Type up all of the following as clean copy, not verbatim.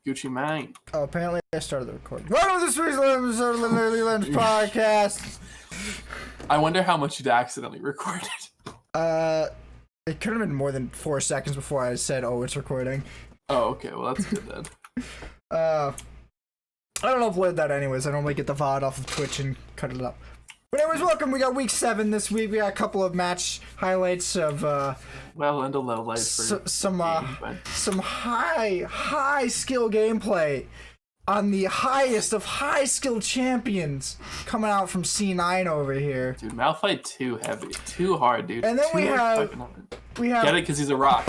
Gucci Mane. Oh, apparently I started the recording. Welcome to this week's episode of the Nerdy Lens podcast. I wonder how much you'd accidentally recorded. It could have been more than 4 seconds before I said, "Oh, it's recording." Oh, okay. Well, that's good then. I don't upload that anyways. I normally get the VOD off of Twitch and cut it up. But anyways, welcome. We got week 7 this week. We got a couple of match highlights of well, and a low light for some high skill gameplay on the highest of high skill champions coming out from C9 over here. Dude, Malphite too heavy, too hard, dude. And then we have get it because he's a rock.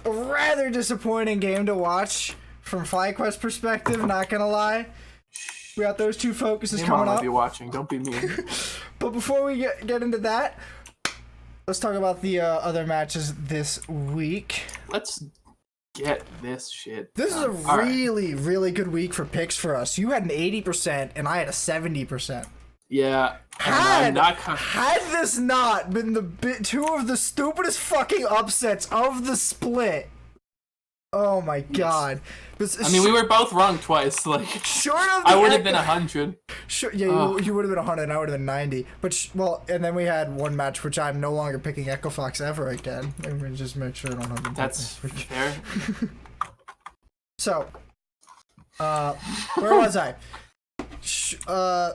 A rather disappointing game to watch from FlyQuest perspective. Not gonna lie. We got those two focuses coming up. Be watching. Don't be mean. But before we get into that, let's talk about the other matches this week. Let's get this shit. This is a really good week for picks for us. You had an 80% and I had a 70%. Yeah. Had this not been two of the stupidest fucking upsets of the split. Oh my god. I mean, we were both wrong twice. Like, short of I would have been 100. Sure, yeah, you would have been 100 and I would have been 90. But, well, and then we had one match which I'm no longer picking Echo Fox ever again. Let me just make sure I don't have them. That's fair. So, where was I? C9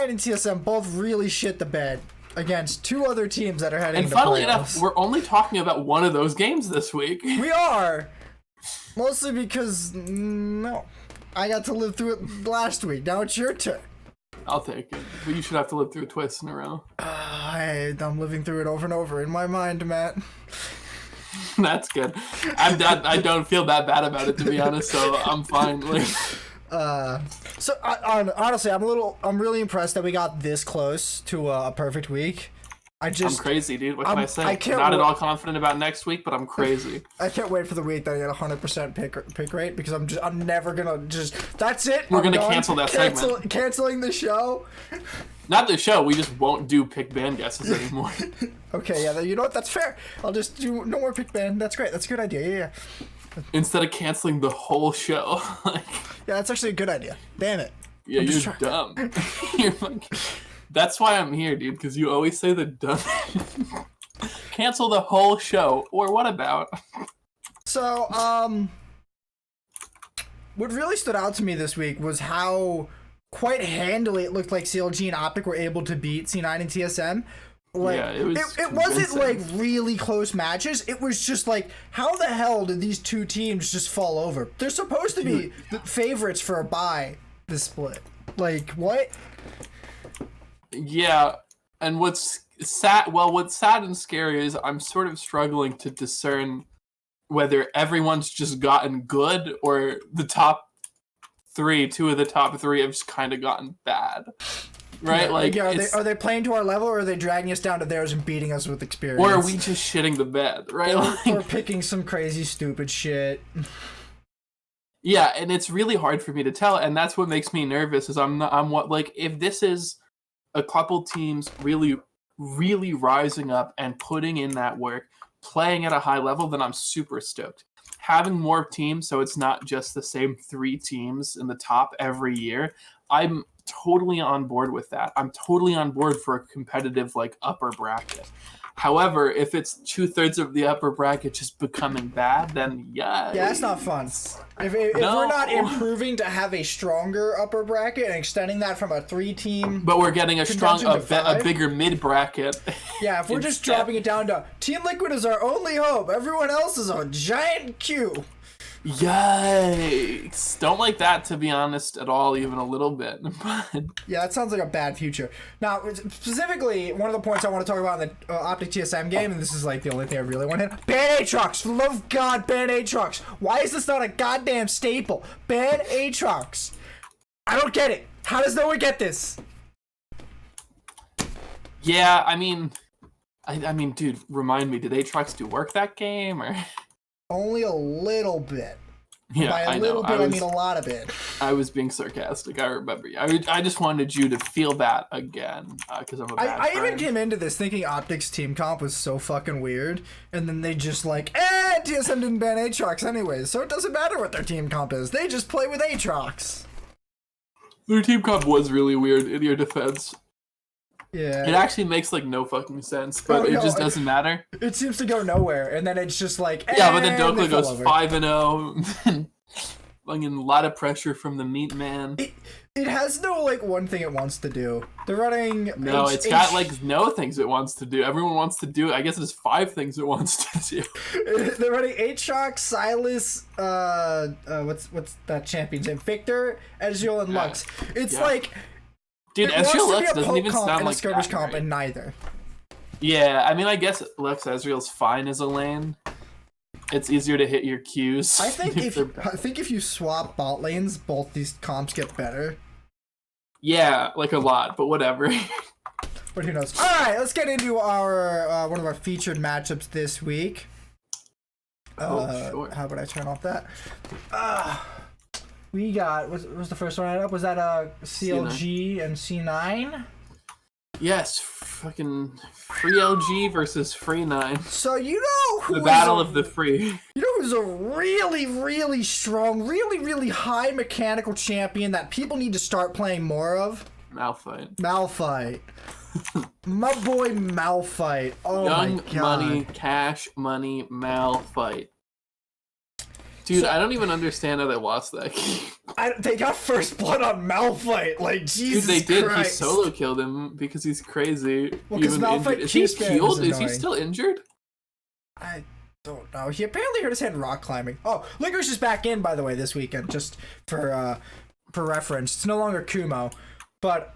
and TSM both really shit the bed against two other teams that are heading to playoffs. And funnily enough, we're only talking about one of those games this week. We are! Mostly because, no, I got to live through it last week. Now it's your turn. I'll take it. But you should have to live through it twice in a row. I'm living through it over and over in my mind, Matt. That's good. I don't feel that bad about it, to be honest, so I'm fine. Like, honestly, I'm really impressed that we got this close to a perfect week. I'm crazy, dude. What can I say? Not at all confident about next week, but I'm crazy. I can't wait for the week that I get 100% pick rate because I'm never gonna that's it. We're gonna cancel that segment. Canceling the show. Not the show. We just won't do pick band guesses anymore. Okay, yeah. You know what? That's fair. I'll just do no more pick band. That's great. That's a good idea. Yeah. Instead of canceling the whole show. Yeah, that's actually a good idea. Damn it. Yeah, you're dumb. You're like. That's why I'm here, dude, because you always say the dumb cancel the whole show, or what about? So, what really stood out to me this week was how quite handily it looked like CLG and Optic were able to beat C9 and TSM. Like, yeah, it wasn't like really close matches. It was just like, how the hell did these two teams just fall over? They're supposed to be the favorites for a bye this split. Like, what? Yeah, and what's sad and scary is I'm sort of struggling to discern whether everyone's just gotten good or the top three, two of the top three have just kind of gotten bad. Right? Yeah, are they playing to our level or are they dragging us down to theirs and beating us with experience? Or are we just shitting the bed, right? Or picking some crazy stupid shit. Yeah, and it's really hard for me to tell, and that's what makes me nervous is if this is a couple teams really, really rising up and putting in that work, playing at a high level, then I'm super stoked. Having more teams, so it's not just the same 3 teams in the top every year, I'm totally on board with that. I'm totally on board for a competitive, upper bracket. However, if it's 2/3 of the upper bracket just becoming bad, then yeah, that's not fun. If we're not improving to have a stronger upper bracket and extending that from a 3-team, but we're getting a bigger mid bracket. Yeah, if we're just dropping it down to Team Liquid is our only hope. Everyone else is a giant Q. Yikes! Don't like that, to be honest, at all, even a little bit. Yeah, that sounds like a bad future. Now, specifically, one of the points I want to talk about in the Optic TSM game, and this is the only thing I really want to hit. Ban Aatrox! For the love of God, ban Aatrox! Why is this not a goddamn staple? Ban Aatrox! I don't get it. How does no one get this? Yeah, I mean, dude, remind me, did Aatrox do work that game, or? Only a little bit. Yeah, by a little bit, I mean a lot of it. I was being sarcastic. I remember. I just wanted you to feel that again because I'm a bad I friend. even came into this thinking Optic's team comp was so fucking weird, and then they just like, TSM didn't ban Aatrox anyways, so it doesn't matter what their team comp is. They just play with Aatrox. Their team comp was really weird in your defense. Yeah. It actually makes like no fucking sense, but it just doesn't matter. It seems to go nowhere, and then it's just like, yeah, but then Dokla goes 5-0. Fucking a lot of pressure from the meat man. It has no like one thing it wants to do. They're running. No, it's got like no things it wants to do. Everyone wants to do. I guess it's 5 things it wants to do. They're running Aatrox, Silas. What's that champion's name? Victor, Ezreal, and Lux. It's like. Dude, Ezreal Lux doesn't even sound like skirmish comp, and neither. Yeah, I mean, I guess Lux Ezreal's fine as a lane. It's easier to hit your Qs. I think if you swap bot lanes, both these comps get better. Yeah, like a lot, but whatever. But who knows? All right, let's get into our one of our featured matchups this week. Sure. How about I turn off that? We got was the first one up? Was that CLG C9 and C9? Yes, fucking free LG versus free 9. So you know who the battle of the free. You know who's a really, really strong, really, really high mechanical champion that people need to start playing more of? Malphite. My boy Malphite. Oh Young my god. money, cash money, Malphite. Dude, I don't even understand how they lost that game. They got first blood on Malphite. Like, Jesus Christ. Dude, they did. He solo killed him because he's crazy. Well, because Malphite is he healed? Is he still injured? I don't know. He apparently hurt his hand rock climbing. Oh, Licorice is back in, by the way, this weekend, just for reference. It's no longer Kumo. But,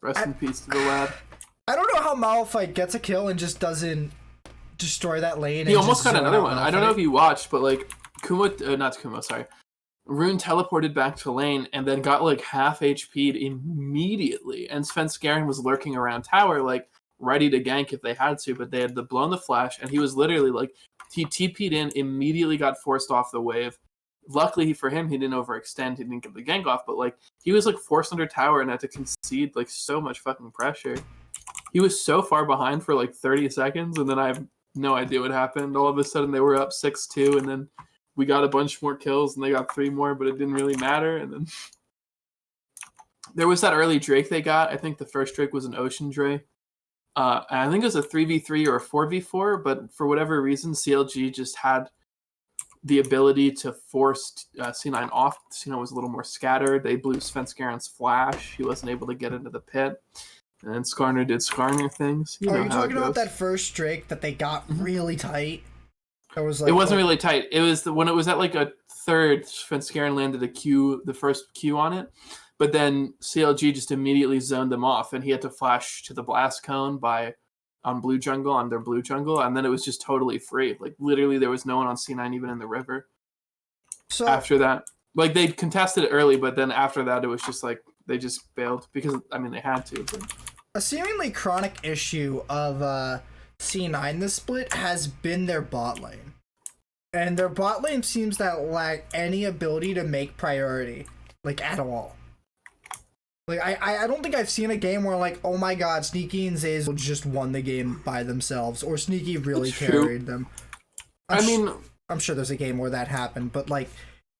Rest in peace to the lad. I don't know how Malphite gets a kill and just doesn't destroy that lane. He almost got another one. I don't know if you watched, but like Rune teleported back to lane and then got like half HP'd immediately. And Svenskeren was lurking around tower, like ready to gank if they had to, but they had blown the flash, and he was literally like, he TP'd in, immediately got forced off the wave. Luckily for him, he didn't overextend, he didn't get the gank off, but like he was like forced under tower and had to concede like so much fucking pressure. He was so far behind for like 30 seconds, and then I have no idea what happened. All of a sudden they were up 6-2, and then we got a bunch more kills and they got 3 more, but it didn't really matter. And then there was that early Drake they got. I think the first Drake was an Ocean Drake. And I think it was a 3v3 or a 4v4, but for whatever reason, CLG just had the ability to force C9 off. C9 was a little more scattered. They blew Svenskeren's flash. He wasn't able to get into the pit. And then Skarner did Skarner things. Are you talking about that first Drake that they got really tight? It was like, it wasn't really tight. It was when it was at like a third, Svenskeren landed a Q, the first Q on it. But then CLG just immediately zoned them off, and he had to flash to the blast cone on blue jungle, on their blue jungle, and then it was just totally free. Like literally there was no one on C9 even in the river. So after that, like they contested it early, but then after that it was just like they just bailed because I mean they had to. But a seemingly chronic issue of C9 this split has been their bot lane. And their bot lane seems to lack any ability to make priority, like at all. Like I don't think I've seen a game where like, oh my god, Sneaky and Zeyzal just won the game by themselves, or Sneaky really carried them. I'm sure there's a game where that happened, but like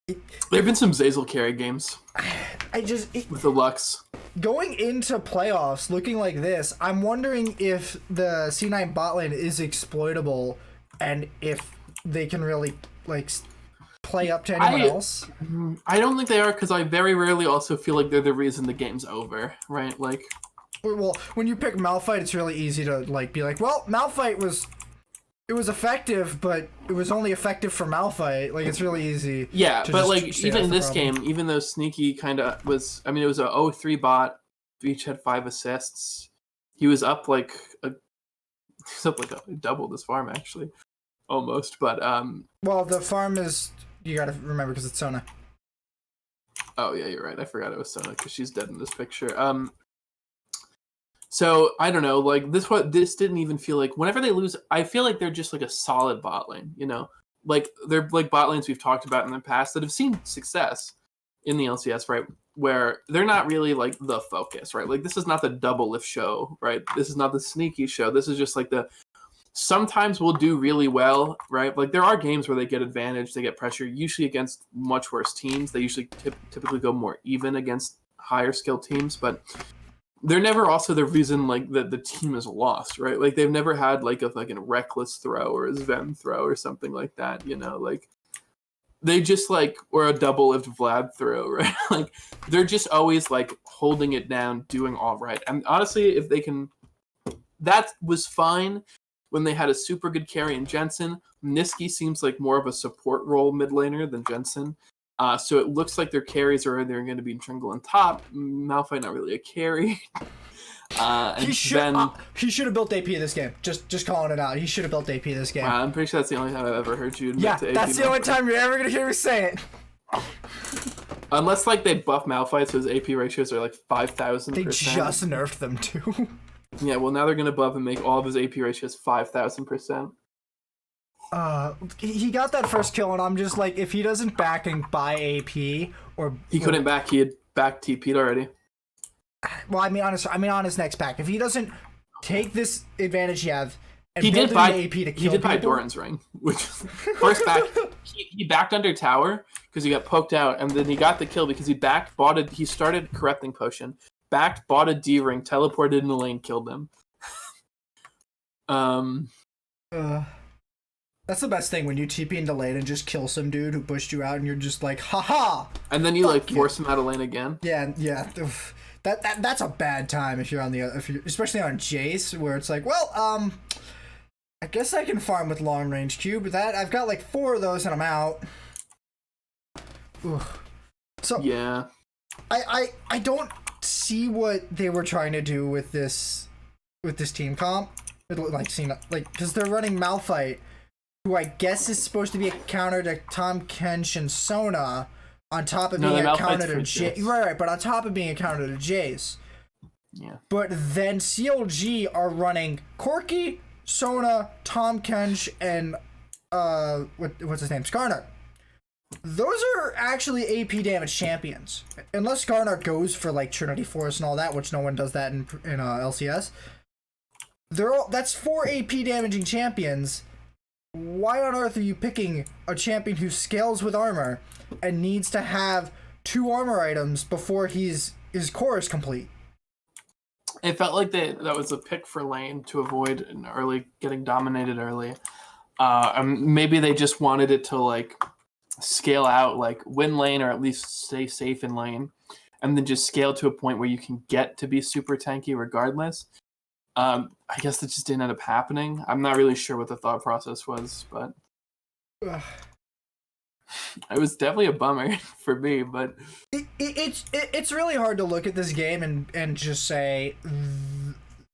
there have been some Zeyzal carry games. With the Lux. Going into playoffs looking like this, I'm wondering if the C9 bot lane is exploitable and if they can really like play up to anyone else. I don't think they are, because I very rarely also feel like they're the reason the game's over, right? Like, well, when you pick Malphite, it's really easy to like be like, well, Malphite was effective, but it was only effective for Malphite. Like, it's really easy. Yeah, but like even in this game, even though Sneaky kind of was, I mean, it was a 0-3 bot. Each had 5 assists. He was up like double this farm actually, almost. But well, the farm is, you gotta remember, because it's Sona. Oh yeah, you're right. I forgot it was Sona because she's dead in this picture. So I don't know, like this didn't even feel like, whenever they lose, I feel like they're just like a solid bot lane, you know. like they're like bot lanes we've talked about in the past that have seen success in the LCS, right? Where they're not really like the focus, right? Like this is not the double lift show, right? This is not the sneaky show. This is just like the sometimes we'll do really well, right? Like there are games where they get advantage, they get pressure, usually against much worse teams. They usually typically go more even against higher skilled teams, but they're never also the reason like that the team is lost, right? Like they've never had like a reckless throw or a Sven throw or something like that, you know, like they just like or a double lift Vlad throw, right? Like they're just always like holding it down, doing all right. And honestly, if they can, that was fine when they had a super good carry in Jensen. Niski seems like more of a support role mid laner than Jensen. So it looks like their carries are either going to be Tringle and top. Malphite not really a carry. He should have built AP this game. Just calling it out. He should have built AP this game. I'm pretty sure that's the only time I've ever heard you admit to AP. That's the only time you're ever gonna hear me say it. Unless like they buff Malphite, so his AP ratios are like 5,000%. They just nerfed them too. Yeah, well now they're gonna buff and make all of his AP ratios 5,000%. He got that first kill, and I'm just like, if he doesn't back and buy AP, or he couldn't back, he had back TP'd already. Well, I mean on his next pack, if he doesn't take this advantage he have, and he did buy AP to kill he did buy people, Doran's ring, which first back he backed under tower because he got poked out, and then he got the kill because he started corrupting potion, backed, bought a D ring, teleported in the lane, killed him. That's the best thing when you TP into lane and just kill some dude who pushed you out, and you're just like, haha. And then you like force him out of lane again. Yeah. That's a bad time if you're especially on Jace, where it's like, well, I guess I can farm with long range Q, but I've got like 4 of those and I'm out. Ugh. So yeah, I don't see what they were trying to do with this team comp. Because they're running Malphite, who I guess is supposed to be a counter to Tom Kench and Sona, on top of being a counter to Jace. Right, but on top of being a counter to Jace. Yeah. But then CLG are running Corki, Sona, Tom Kench, and what's his name? Skarner. Those are actually AP damage champions. Unless Skarner goes for like Trinity Force and all that, which no one does that in LCS. That's 4 AP damaging champions. Why on earth are you picking a champion who scales with armor and needs to have 2 armor items before his core is complete? It felt like that was a pick for lane to avoid getting dominated early. Maybe they just wanted it to like scale out, like win lane or at least stay safe in lane, and then just scale to a point where you can get to be super tanky regardless. I guess that just didn't end up happening. I'm not really sure what the thought process was, but it was definitely a bummer for me. But it's really hard to look at this game and just say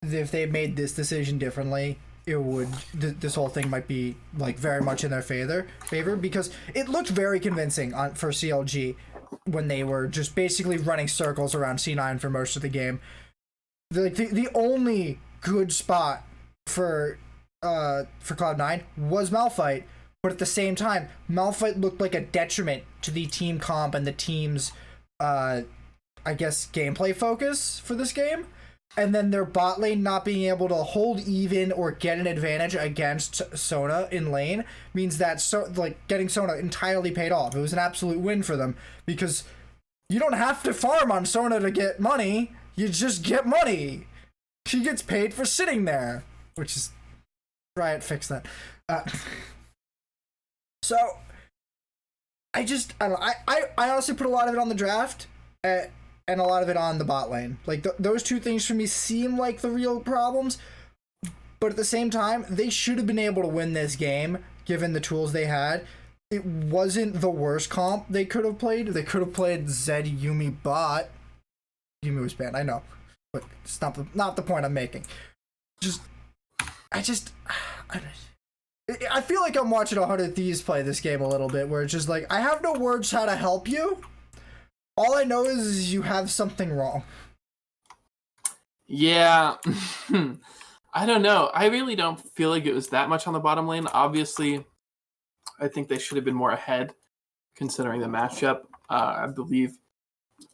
if they made this decision differently, this whole thing might be like very much in their favor, because it looked very convincing for CLG when they were just basically running circles around C9 for most of the game. The only good spot for Cloud9 was Malphite, but at the same time, Malphite looked like a detriment to the team comp and the team's I guess gameplay focus for this game. And then their bot lane not being able to hold even or get an advantage against Sona in lane means that getting Sona entirely paid off. It was an absolute win for them, because you don't have to farm on Sona to get money. You just get money. She gets paid for sitting there, which is Riot fix that. So I don't know. I honestly put a lot of it on the draft and a lot of it on the bot lane. Like those two things for me seem like the real problems, but at the same time, they should have been able to win this game given the tools they had. It wasn't the worst comp they could have played. They could have played Zed Yuumi bot. Yuumi was banned, I know, but it's not the point I'm making. I feel like I'm watching 100 Thieves play this game a little bit, where it's just like, I have no words how to help you. All I know is you have something wrong. Yeah. I don't know. I really don't feel like it was that much on the bottom lane. Obviously, I think they should have been more ahead considering the matchup. I believe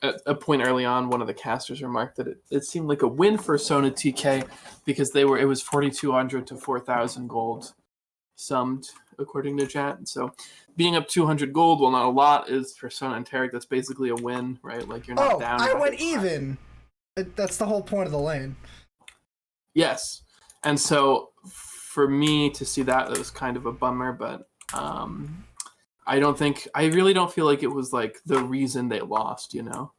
at a point early on, one of the casters remarked that it seemed like a win for Sona TK because it was 4,200 to 4,000 gold summed according to Jatt. So being up 200 gold, well, not a lot, is for Sona and Tarek. That's basically a win, right? Like you're not down. I went even. That's the whole point of the lane. Yes, and so for me to see that, it was kind of a bummer, but I really don't feel like it was like the reason they lost, you know.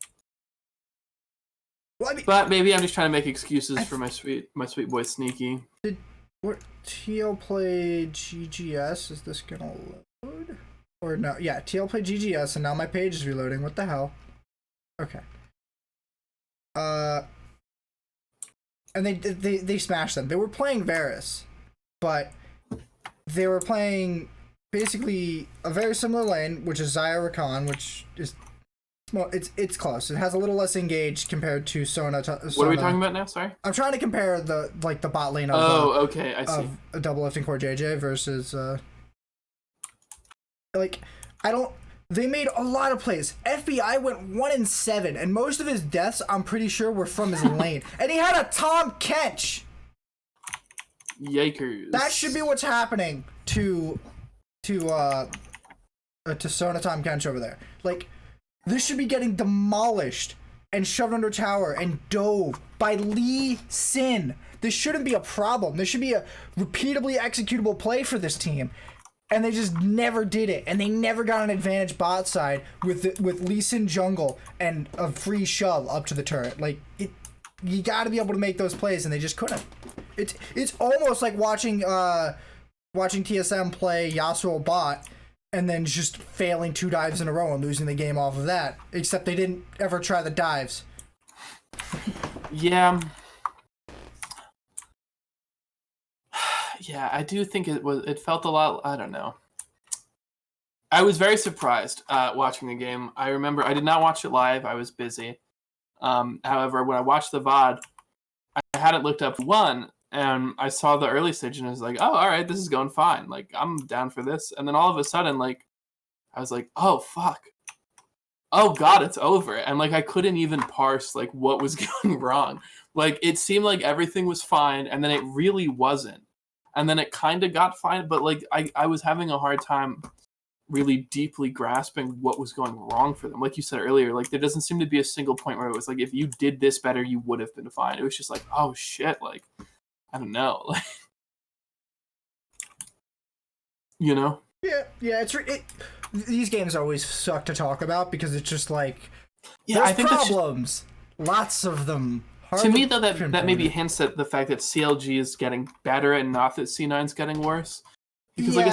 Well, I mean, but maybe I'm just trying to make excuses for my sweet boy Sneaky. What TL played GGS? Is this gonna load? Or no? Yeah, TL played GGS, and now my page is reloading. What the hell? Okay. And they smashed them. They were playing Varus, but they were playing basically a very similar lane, which is Xayah Rakan, which is well, it's close. It has a little less engaged compared to Sona. What are we talking about now? Sorry, I'm trying to compare the bot lane of okay, I see. Of a double lifting core JJ versus they made a lot of plays. FBI went 1-7, and most of his deaths, I'm pretty sure, were from his lane. And he had a Tom Kench. Yikers! That should be what's happening to Sona Tom Kench over there. Like, this should be getting demolished and shoved under tower and dove by Lee Sin. This shouldn't be a problem. This should be a repeatably executable play for this team. And they just never did it. And they never got an advantage bot side with Lee Sin jungle and a free shove up to the turret. Like, you got to be able to make those plays, and they just couldn't. It's almost like watching TSM play Yasuo bot and then just failing 2 dives in a row and losing the game off of that. Except they didn't ever try the dives. Yeah. Yeah, I do think it felt a lot, I don't know. I was very surprised watching the game. I remember I did not watch it live. I was busy. However, when I watched the VOD, I hadn't looked up one, and I saw the early stage, and I was like, oh, all right, this is going fine. Like, I'm down for this. And then all of a sudden, like, I was like, oh, fuck. Oh, God, it's over. And, like, I couldn't even parse, like, what was going wrong. Like, it seemed like everything was fine, and then it really wasn't. And then it kind of got fine, but, like, I was having a hard time really deeply grasping what was going wrong for them. Like you said earlier, like, there doesn't seem to be a single point where it was like, if you did this better, you would have been fine. It was just like, oh, shit, like, I don't know. Like, you know? Yeah, these games always suck to talk about because it's just like, yeah, I think problems. Lots of them. To me, though, that maybe hints at the fact that CLG is getting better and not that C9 is getting worse. Because like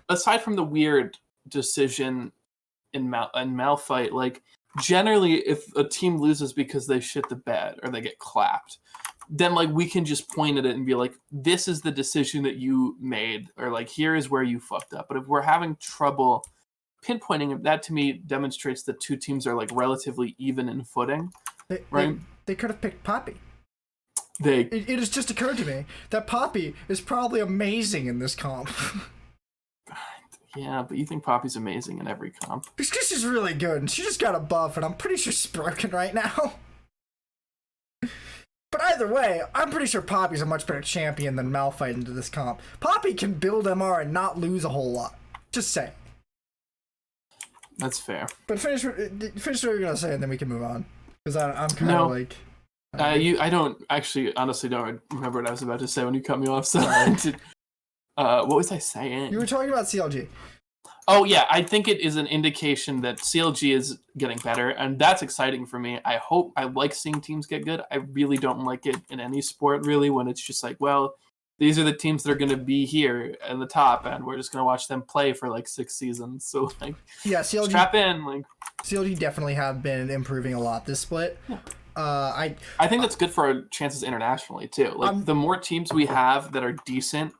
aside from the weird decision in Malphite, like generally if a team loses because they shit the bed or they get clapped, then like we can just point at it and be like, this is the decision that you made, or like here is where you fucked up. But if we're having trouble pinpointing it, that to me demonstrates that two teams are like relatively even in footing. Right? They could have picked Poppy. It has just occurred to me that Poppy is probably amazing in this comp. Yeah, but you think Poppy's amazing in every comp. Because she's really good, and she just got a buff, and I'm pretty sure she's broken right now. But either way, I'm pretty sure Poppy's a much better champion than Malphite into this comp. Poppy can build MR and not lose a whole lot. Just say. That's fair. But finish what you're going to say, and then we can move on. Because I'm kind of like... I don't actually, honestly, don't remember what I was about to say when you cut me off. So, what was I saying? You were talking about CLG. Oh yeah, I think it is an indication that CLG is getting better, and that's exciting for me. I like seeing teams get good. I really don't like it in any sport, really, when it's just like, well, these are the teams that are going to be here at the top, and we're just going to watch them play for like 6 seasons. So like, yeah, CLG strap in. Like, CLG definitely have been improving a lot this split. Yeah. I think that's good for our chances internationally too. Like the more teams we have that are decent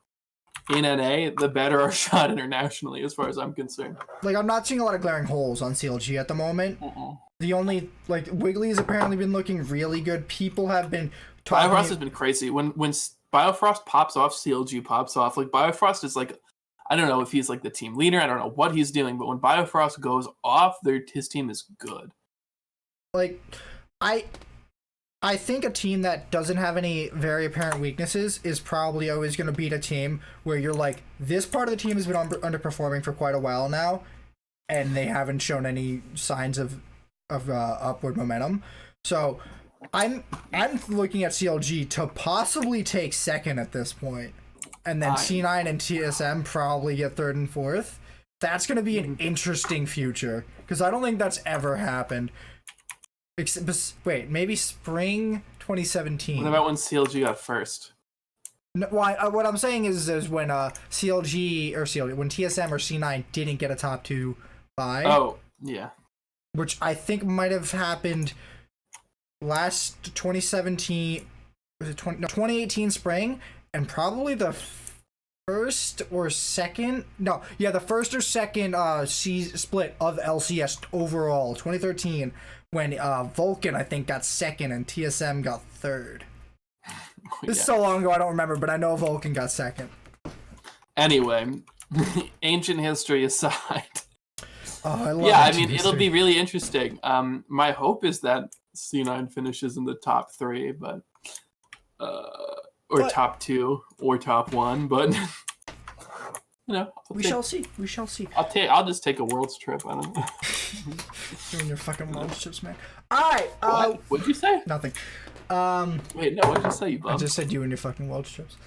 in NA, the better our shot internationally, as far as I'm concerned. Like, I'm not seeing a lot of glaring holes on CLG at the moment. The only, like, Wiggly has apparently been looking really good. People have been talking... Biofrost has been crazy. When Biofrost pops off, CLG pops off. Like, Biofrost is like... I don't know if he's like the team leader. I don't know what he's doing, but when Biofrost goes off, his team is good. Like, I think a team that doesn't have any very apparent weaknesses is probably always going to beat a team where you're like, this part of the team has been underperforming for quite a while now, and they haven't shown any signs of upward momentum. So I'm looking at CLG to possibly take second at this point, and then C9 and TSM probably get third and fourth. That's going to be an interesting future, because I don't think that's ever happened. Wait, maybe spring 2017. What about when CLG got first? No, what I'm saying is when CLG when TSM or C9 didn't get a top 2 bye. Oh, yeah. Which I think might have happened last 2017, was it 2018 spring, and probably the first or second split of LCS overall, 2013, when Vulcan I think got second and TSM got third. This is so long ago I don't remember, but I know Vulcan got second. Anyway, ancient history aside. I love I mean, it'll be really interesting. My hope is that C9 finishes in the top 3, but top 2 or top 1, but you know, we shall see. I'll just take a world's trip. I don't know. Doing your fucking world's trips, man. All right. What'd you say? Nothing. Wait, no. What'd you say, you bum? I just said you and your fucking world's trips.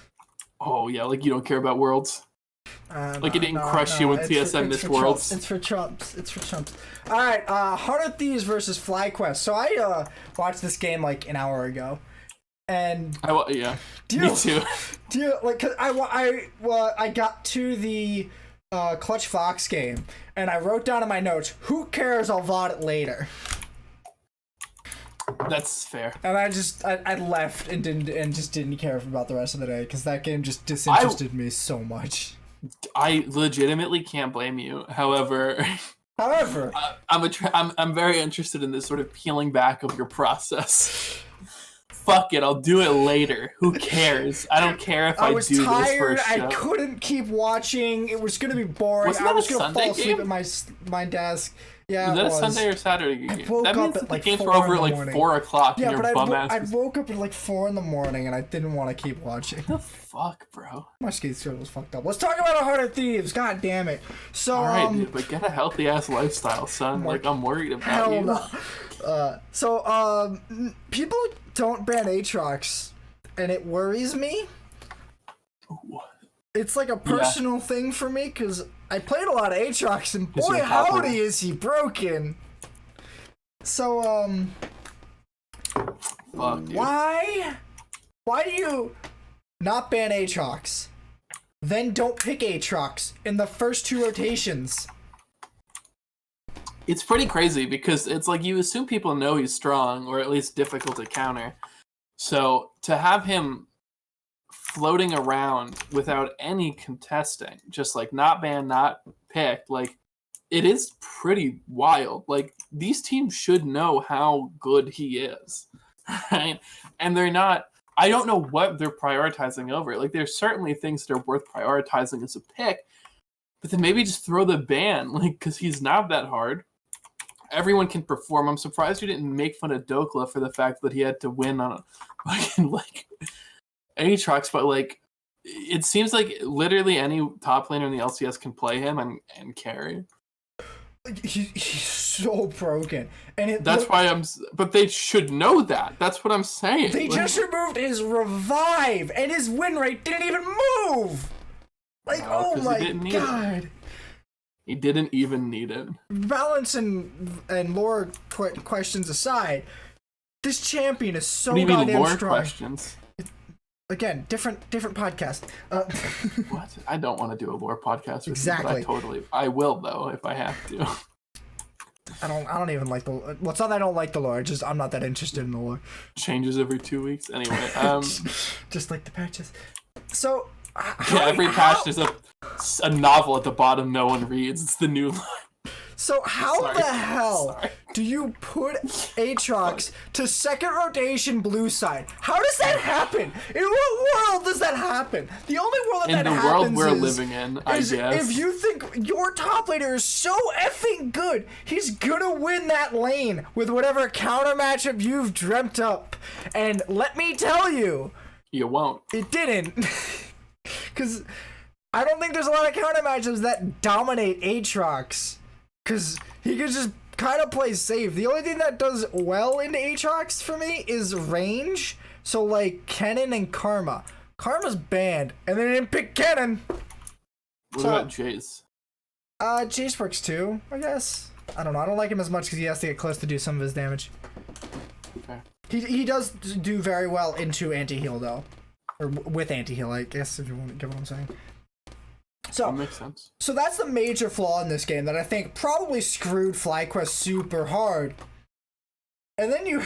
Oh yeah, like you don't care about worlds. Like it didn't crush you when TSM missed Worlds. It's for Trumps. All right, Heart of Thieves versus FlyQuest. So I watched this game like an hour ago, and me too. Cause I got to the Clutch Fox game, and I wrote down in my notes, "Who cares? I'll VOD it later." That's fair. And I left and didn't care about the rest of the day, because that game just disinterested me so much. I legitimately can't blame you. However, I'm very interested in this sort of peeling back of your process. Fuck it, I'll do it later. Who cares? I don't care if I do this for a show. I couldn't keep watching. It was gonna be boring. I was gonna fall asleep at my desk. Yeah, was that a Sunday or Saturday game? That means the games were over at like 4 o'clock. Yeah, but I woke up at like 4 in the morning and I didn't want to keep watching. What the fuck, bro? My skate schedule was fucked up. Let's talk about a Heart of Thieves. God damn it. So, alright, dude, but get a healthy ass lifestyle, son. Like, I'm worried about you. No. People don't ban Aatrox, and it worries me. Ooh. It's like a personal thing for me, because I played a lot of Aatrox, and boy, howdy is he broken. So, fuck, dude. Why do you not ban Aatrox, then don't pick Aatrox in the first 2 rotations? It's pretty crazy, because it's like you assume people know he's strong, or at least difficult to counter. So to have him floating around without any contesting, just like not banned, not picked, like it is pretty wild. Like these teams should know how good he is, right? And they're not. I don't know what they're prioritizing over. Like there's certainly things that are worth prioritizing as a pick, but then maybe just throw the ban, like because he's not that hard. Everyone can perform. I'm surprised you didn't make fun of Dokla for the fact that he had to win on a fucking like Aatrox, but like it seems like literally any top laner in the LCS can play him and carry. He's so broken, and but they should know that. That's what I'm saying. They just removed his revive, and his win rate didn't even move. Like, oh my god. He didn't even need it. Balance and lore questions aside, this champion is so goddamn strong. What do you mean lore strong. Questions? Again, different podcast. What? I don't want to do a lore podcast with exactly. you, but I will though if I have to. I don't even like the. Well, it's not that I don't like the lore. Just I'm not that interested in the lore. Changes every 2 weeks. Anyway, just like the patches. So. Every patch there's a novel at the bottom no one reads. It's the new line. So how the hell do you put Aatrox to second rotation blue side? How does that happen? In what world does that happen? The only world that happens is... In the world we're living in, I guess. If you think your top laner is so effing good, he's gonna win that lane with whatever counter matchup you've dreamt up. And let me tell you... You won't. It didn't. Because I don't think there's a lot of counter matchups that dominate Aatrox. Because he can just kind of play safe. The only thing that does well into Aatrox for me is range. So, like, Kennen and Karma. Karma's banned, and they didn't pick Kennen. What about Jace? Jace works too, I guess. I don't know. I don't like him as much because he has to get close to do some of his damage. Okay. He does do very well into anti-heal, though. Or with anti-heal, I guess, if you want to get what I'm saying. So, that makes sense. So that's the major flaw in this game that I think probably screwed FlyQuest super hard. And then you...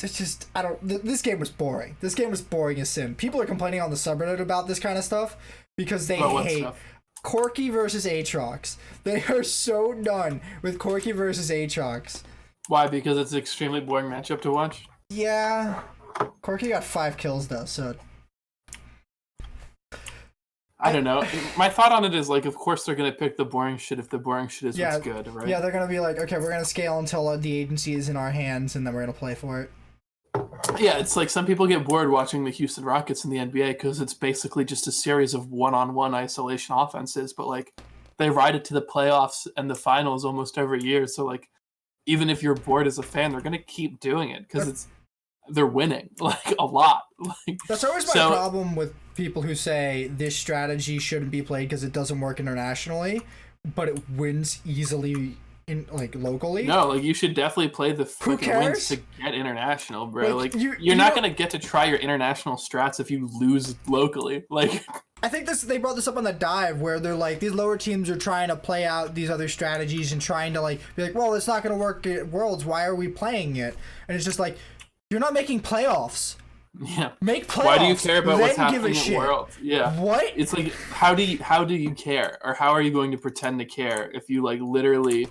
it's just... I don't... This game was boring. This game was boring as sin. People are complaining on the subreddit about this kind of stuff because they hate Corki versus Aatrox. They are so done with Corki versus Aatrox. Why? Because it's an extremely boring matchup to watch? Yeah. Corki got 5 kills, though, so... I don't know. My thought on it is, like, of course they're going to pick the boring shit if the boring shit is what's good, right? Yeah, they're going to be like, okay, we're going to scale until the agency is in our hands, and then we're going to play for it. Yeah, it's like some people get bored watching the Houston Rockets in the NBA because it's basically just a series of one-on-one isolation offenses, but, like, they ride it to the playoffs and the finals almost every year, so, like, even if you're bored as a fan, they're going to keep doing it because they're winning, like, a lot. Like, that's always my problem with people who say this strategy shouldn't be played because it doesn't work internationally, but it wins easily in, like, locally. No, like, you should definitely play the freaking wins to get international, bro. Like you're not going to get to try your international strats if you lose locally. Like, I think they brought this up on the dive where they're like, these lower teams are trying to play out these other strategies and trying to, like, be like, well, it's not going to work at Worlds. Why are we playing it? And it's just like, you're not making playoffs. Yeah. Make playoffs. Why do you care about what's happening in Worlds? Yeah. What? It's like, how do you care? Or how are you going to pretend to care if you, like, literally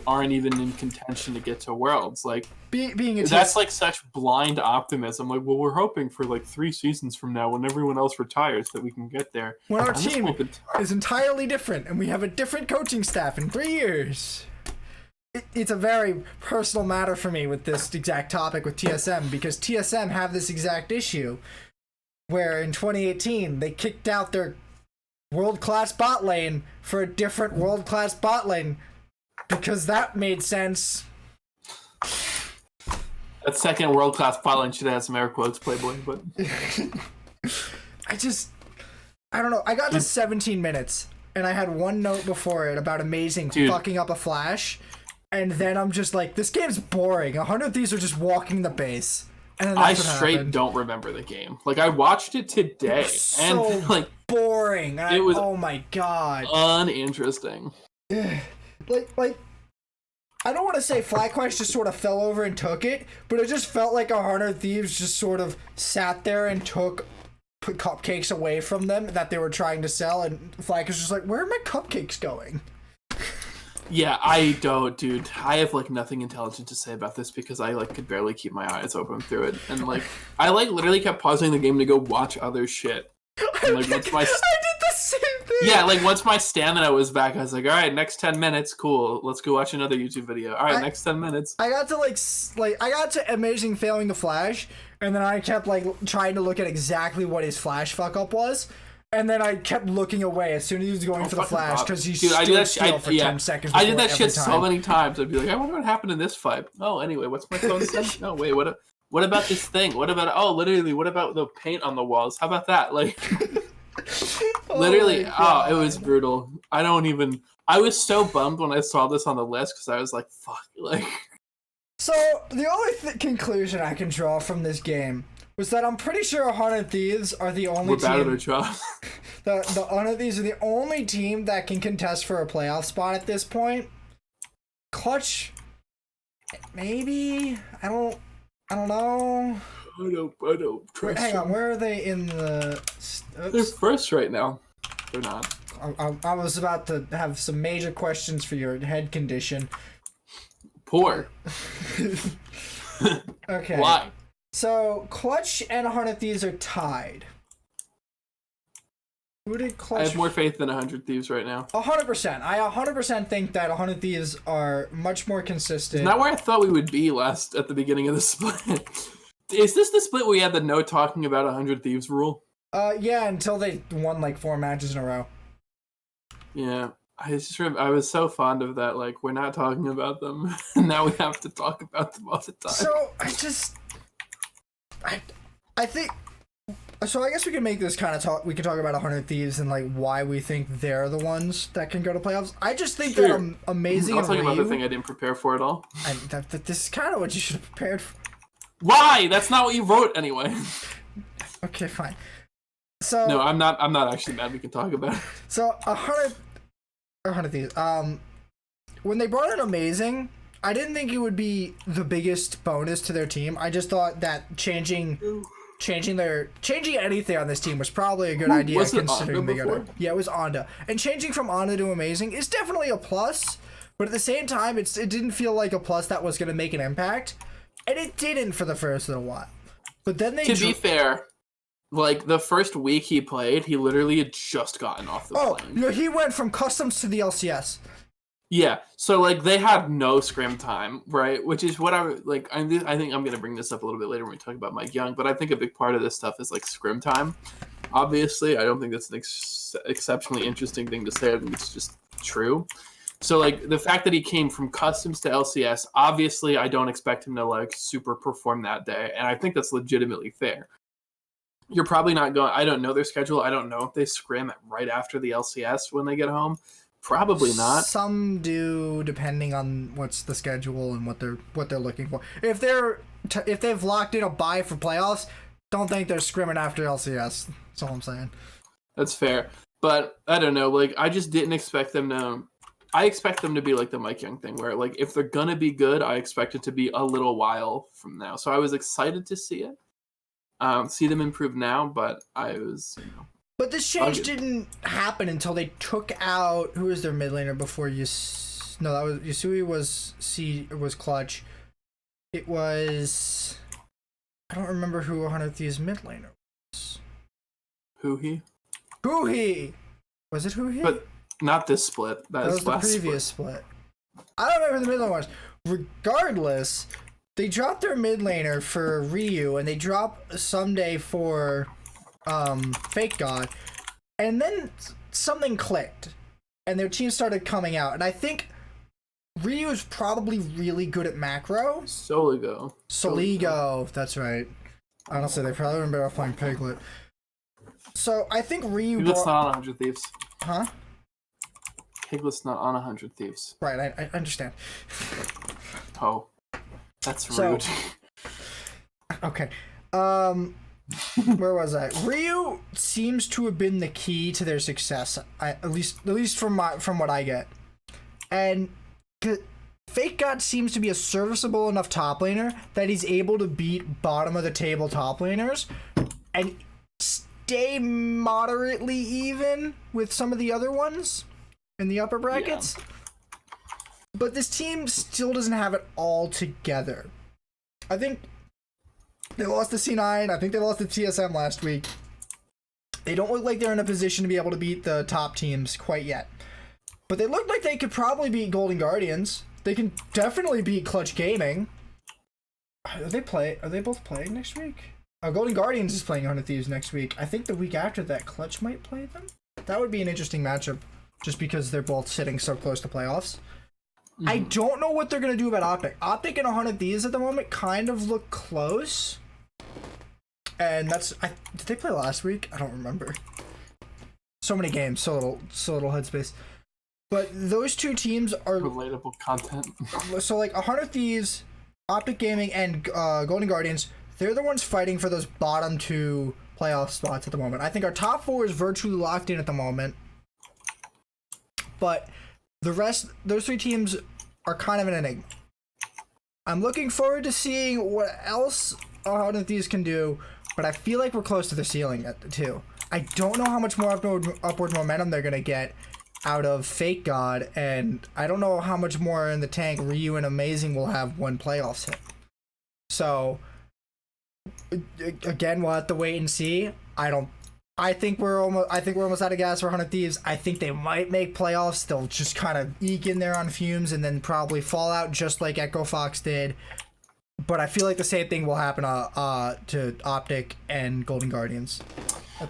aren't even in contention to get to Worlds? Like, that's like such blind optimism. Like, well, we're hoping for like 3 seasons from now when everyone else retires that we can get there. When our team is entirely different and we have a different coaching staff in 3 years. It's a very personal matter for me with this exact topic with TSM because TSM have this exact issue where in 2018 they kicked out their world-class bot lane for a different world-class bot lane because that made sense. That second world-class bot lane should have some air quotes, Playboy, but... I don't know. I got to 17 minutes and I had one note before it about amazing fucking up a flash. And then I'm just like, this game's boring. 100 Thieves are just walking the base. And then I straight don't remember the game. Like, I watched it today. And, like, boring. It was, oh my god. Uninteresting. like, I don't want to say FlyQuest just sort of fell over and took it, but it just felt like 100 Thieves just sort of sat there and put cupcakes away from them that they were trying to sell. And FlyQuest was just like, where are my cupcakes going? Yeah, I don't, dude. I have, like, nothing intelligent to say about this because I, like, could barely keep my eyes open through it. And, like, I, like, literally kept pausing the game to go watch other shit. And, like, once my... I did the same thing! Yeah, like, once my stamina was back, I was like, alright, next 10 minutes, cool. Let's go watch another YouTube video. Alright, next 10 minutes. I got to, I got to Amazing Failing the Flash, and then I kept, like, trying to look at exactly what his Flash fuck-up was. And then I kept looking away as soon as he was going for the flash because he stood still for 10 seconds. I did that shit so many times. I'd be like, I wonder what happened in this fight. Oh, anyway, what's my phone saying? No, wait, what about this thing? What about, literally, what about the paint on the walls? How about that? Like, literally, it was brutal. I was so bummed when I saw this on the list because I was like, fuck. Like, so, the only conclusion I can draw from this game was that I'm pretty sure 100 Thieves are the only team... We're bad at our jobs. The 100 Thieves are the only team that can contest for a playoff spot at this point. Clutch... Maybe? I don't know. I don't trust Hang on, where are they in the... They're first right now. They're not. I was about to have some major questions for your head condition. Poor. Okay. Why? So, Clutch and 100 Thieves are tied. Who did Clutch... I have more faith than 100 Thieves right now. 100%. I 100% think that 100 Thieves are much more consistent. Not where I thought we would be at the beginning of the split. Is this the split where we had the no talking about 100 Thieves rule? Yeah, until they won like 4 matches in a row. Yeah. I was so fond of that. Like, we're not talking about them. Now we have to talk about them all the time. So, I think... So I guess we can make this kind of talk. We can talk about 100 Thieves and like why we think they're the ones that can go to playoffs. I just think they're amazing. I'll talk about the thing I didn't prepare for at all. And this is kind of what you should have prepared for. Why? That's not what you wrote anyway. Okay, fine. So no, I'm not actually mad. We can talk about it. So 100 Thieves. When they brought in Amazing, I didn't think it would be the biggest bonus to their team. I just thought that changing anything on this team was probably a good idea considering they got it. Yeah, it was Onda. And changing from Onda to Amazing is definitely a plus, but at the same time, it didn't feel like a plus that was going to make an impact, and it didn't for the first little while. But then to be fair, like the first week he played, he literally had just gotten off the plane. Oh, he went from customs to the LCS. Yeah, so like they had no scrim time, right? Which is what I think I'm gonna bring this up a little bit later when we talk about Mike Young, but I think a big part of this stuff is like scrim time. Obviously, I don't think that's an exceptionally interesting thing to say. I think it's just true. So like the fact that he came from customs to LCS, obviously I don't expect him to like super perform that day, and I think that's legitimately fair. You're probably not going. I don't know their schedule. I don't know if they scrim right after the LCS when they get home. Probably not. Some do, depending on what's the schedule and what they're looking for. If they've locked in a bye for playoffs, don't think they're scrimming after LCS. That's all I'm saying. That's fair, but I don't know. Like I just didn't expect them to. I expect them to be like the Mike Young thing, where like if they're gonna be good, I expect it to be a little while from now. So I was excited to see it, see them improve now, but I was. But this change didn't happen until they took out who was their mid laner before No, that was Yasui was Clutch. It was I don't remember who 100 Thieves mid laner was. Huhi. Was it Huhi? But not this split. That was the previous split. I don't remember who the mid laner was. Regardless, they dropped their mid laner for Ryu and they dropped Someday for Fake God, and then something clicked and their team started coming out, and I think Ryu is probably really good at macro. Soligo, that's right. Honestly, they probably remember off playing Piglet. So I think Ryu Piglet's not on 100 Thieves. Huh? Piglet's not on 100 Thieves. Right, I understand. Oh, that's rude. Okay. Where was I? Ryu seems to have been the key to their success. At least from what I get. And Fake God seems to be a serviceable enough top laner that he's able to beat bottom of the table top laners and stay moderately even with some of the other ones in the upper brackets. Yeah. But this team still doesn't have it all together. I think they lost to C9. I think they lost to TSM last week. They don't look like they're in a position to be able to beat the top teams quite yet. But they look like they could probably beat Golden Guardians. They can definitely beat Clutch Gaming. Are they both playing next week? Golden Guardians is playing 100 Thieves next week. I think the week after that, Clutch might play them. That would be an interesting matchup, just because they're both sitting so close to playoffs. Mm-hmm. I don't know what they're going to do about Optic. Optic and 100 Thieves at the moment kind of look close. And did they play last week? I don't remember. So many games, so little headspace. But those two teams are relatable content. So like 100 Thieves, Optic Gaming, and Golden Guardians, they're the ones fighting for those bottom 2 playoff spots at the moment. I think our top 4 is virtually locked in at the moment. But the rest, those 3 teams are kind of an enigma. I'm looking forward to seeing what else 100 Thieves can do but I feel like we're close to the ceiling too. I don't know how much more upward momentum they're gonna get out of Fake God, and I don't know how much more in the tank Ryu and Amazing will have when playoffs hit. So again, we'll have to wait and see. I think we're almost out of gas for 100 Thieves. I think they might make playoffs. They'll just kind of eke in there on fumes and then probably fall out just like Echo Fox did. But I feel like the same thing will happen to Optic and Golden Guardians.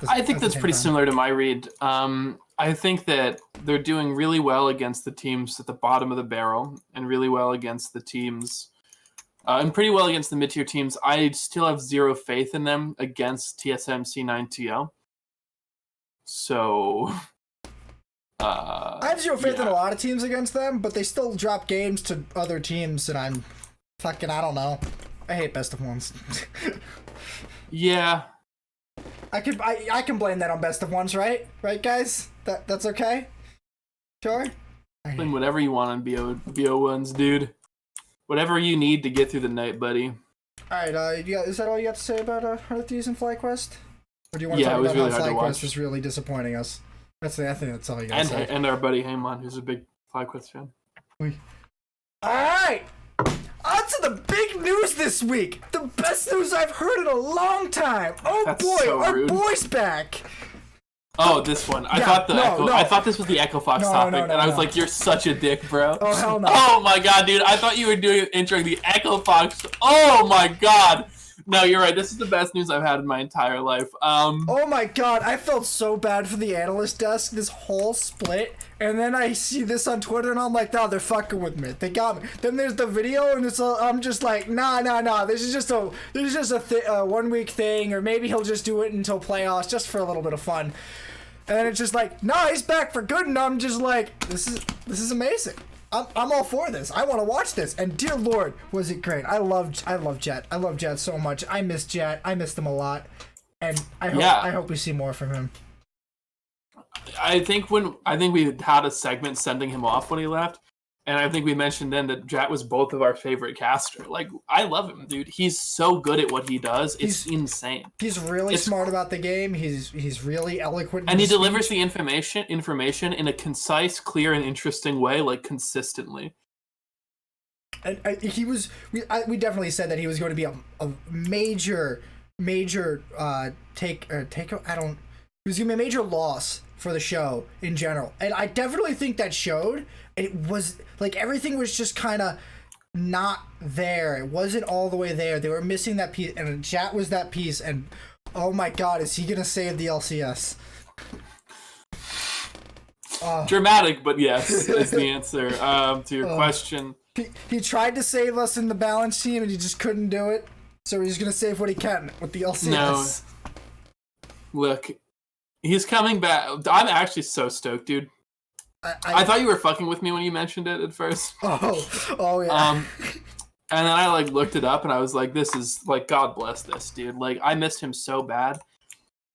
I think that's pretty similar to my read. I think that they're doing really well against the teams at the bottom of the barrel and really well against the teams and pretty well against the mid-tier teams. I still have zero faith in them against TSM C9TL. So I have zero faith in a lot of teams against them, but they still drop games to other teams, and I'm fucking, I don't know. I hate best of ones. Yeah. I can blame that on best of ones, right? Right, guys? That's okay? Sure? Blame whatever you want on BO1s, dude. Whatever you need to get through the night, buddy. Alright, is that all you got to say about 100 Thieves and FlyQuest? Or do you want to talk about really how FlyQuest was really disappointing us? I think that's all you got to say. And our buddy Haymon, who's a big FlyQuest fan. Alright! On to the big news this week! The best news I've heard in a long time! Oh that's boy, so our boy's back! Oh, this one. I thought this was the Echo Fox topic, and I was like, you're such a dick, bro. Oh, hell no. Oh my god, dude. I thought you were introing the Echo Fox. Oh my god. No, you're right. This is the best news I've had in my entire life. Oh my god, I felt so bad for the analyst desk, this whole split, and then I see this on Twitter, and I'm like, no, they're fucking with me. They got me. Then there's the video, and I'm just like, nah. This is just a 1 week thing, or maybe he'll just do it until playoffs, just for a little bit of fun. And then it's just like, nah, he's back for good, and I'm just like, this is amazing. I'm all for this. I want to watch this. And dear Lord, was it great. I love Jatt. I love Jatt so much. I miss Jatt. I missed him a lot. And I hope we see more from him. I think we had a segment sending him off when he left. And I think we mentioned then that Jatt was both of our favorite caster. Like, I love him, dude. He's so good at what he does. It's insane. He's really smart about the game. He's really eloquent. And he delivers the information in a concise, clear, and interesting way, like consistently. And we definitely said that he was going to be a major he was going to be a major loss for the show in general. And I definitely think that showed. It was like everything was just kind of not there. It wasn't all the way there. They were missing that piece, and Jatt was that piece. And oh my god, is he gonna save the LCS? Dramatic, but yes, is the answer to your question. He tried to save us in the balance team, and he just couldn't do it. So he's gonna save what he can with the LCS. No. Look, he's coming back. I'm actually so stoked, dude. I thought you were fucking with me when you mentioned it at first. Oh yeah. And then I like looked it up and I was like, this is like, God bless this dude. Like, I missed him so bad.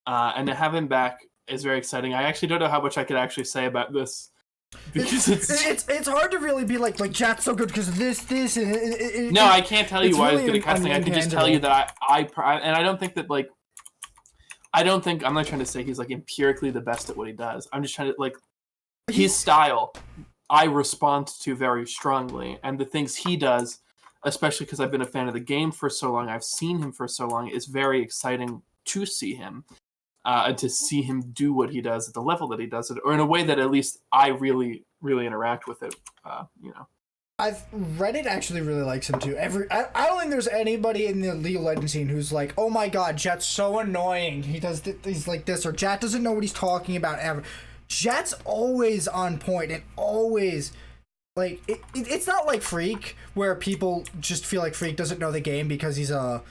And to have him back is very exciting. I actually don't know how much I could actually say about this because it's hard to really be like Jatt's so good because of this. No, I can't tell you why he's good at casting. I can just tell you that and I don't think that like. I'm not trying to say he's like empirically the best at what he does. I'm just trying to like. His style, I respond to very strongly, and the things he does, especially because I've been a fan of the game for so long, I've seen him for so long, is very exciting to see him, and to see him do what he does at the level that he does it, or in a way that at least I really, really interact with it. Reddit actually really likes him too. I don't think there's anybody in the League of Legends scene who's like, oh my god, Jatt's so annoying. He's like this, or Jatt doesn't know what he's talking about ever. Jatt's always on point and always like it's not like Freak where people just feel like Freak doesn't know the game because he's whatever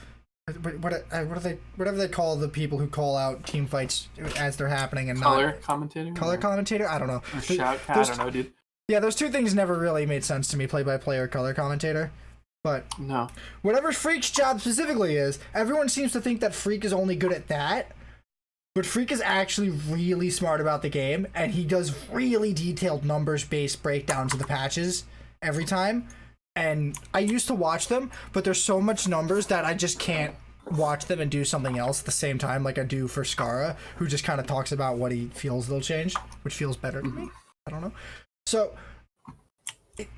they call the people who call out team fights as they're happening and color commentator. I don't know. Or shout cat. I don't know, dude. Yeah, those two things never really made sense to me. Play by play or color commentator. But no, whatever Freak's job specifically is, everyone seems to think that Freak is only good at that. But Freak is actually really smart about the game, and he does really detailed numbers-based breakdowns of the patches every time. And I used to watch them, but there's so much numbers that I just can't watch them and do something else at the same time, like I do for Skara, who just kind of talks about what he feels they'll change, which feels better to me. I don't know. So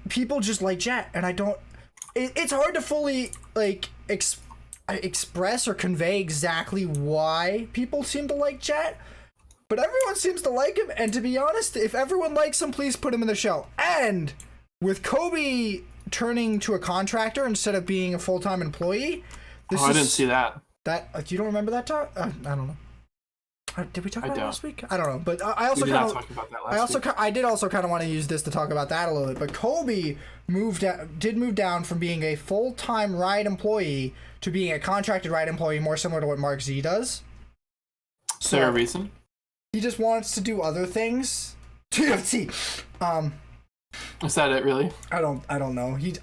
people just like Jatt, and I don't. It's hard to fully like express or convey exactly why people seem to like Jatt, but everyone seems to like him. And to be honest, if everyone likes him, please put him in the show. And with Kobe turning to a contractor instead of being a full-time employee, I didn't see that. You don't remember that talk? I don't know. Did we talk about it last week? I don't know, but I also we did not talk about that last week. I did also kind of want to use this to talk about that a little bit. But Kobe did move down from being a full-time Riot employee to being a contracted Riot employee, more similar to what Mark Z does. Is there a reason? He just wants to do other things. TFT. Is that it, really? I don't know. He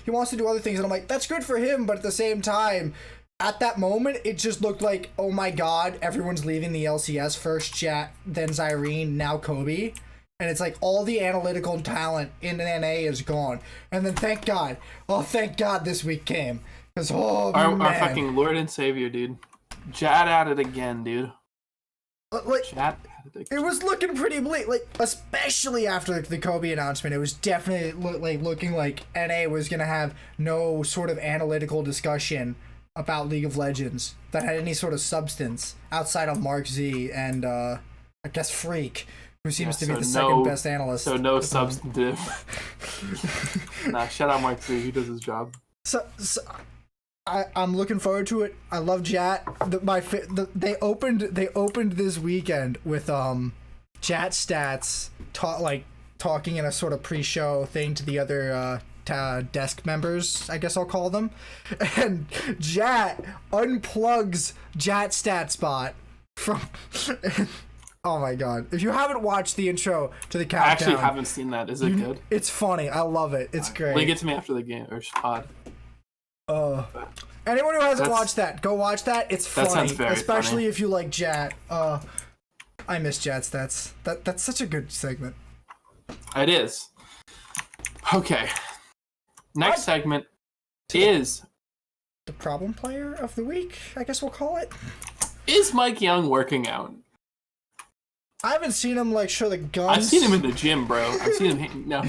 wants to do other things, and I'm like, that's good for him, but at the same time, at that moment, it just looked like, oh my god, everyone's leaving the LCS first, Jatt, then Zyrene, now Kobe. And it's like all the analytical talent in NA is gone. And then thank God this week came. Because, our fucking Lord and Savior, dude. Jatt at it again, dude. Like, Jatt it was looking pretty bleak, like especially after the Kobe announcement. It was definitely looking like NA was gonna have no sort of analytical discussion about League of Legends that had any sort of substance outside of Mark Z and I guess Freak, who seems to be the second best analyst. So no substantive. Nah, shout out Mark Z. He does his job. So I'm looking forward to it. I love Jatt. They opened this weekend with Jatt stats talking in a sort of pre-show thing to the other desk members, I guess I'll call them, and Jatt unplugs Jatt stats bot from. Oh my god! If you haven't watched the intro to the countdown, I actually haven't seen that. Is it good? It's funny. I love it. It's great. Link it to me after the game or pod. Anyone who hasn't watched that, go watch that. It's funny, that sounds very especially funny. If you like Jatt. I miss Jatt stats. That's such a good segment. It is. Okay. Next segment is the problem player of the week, I guess we'll call it. Is Mike Young working out? I haven't seen him show the guns. I've seen him in the gym, bro. I've seen him. No.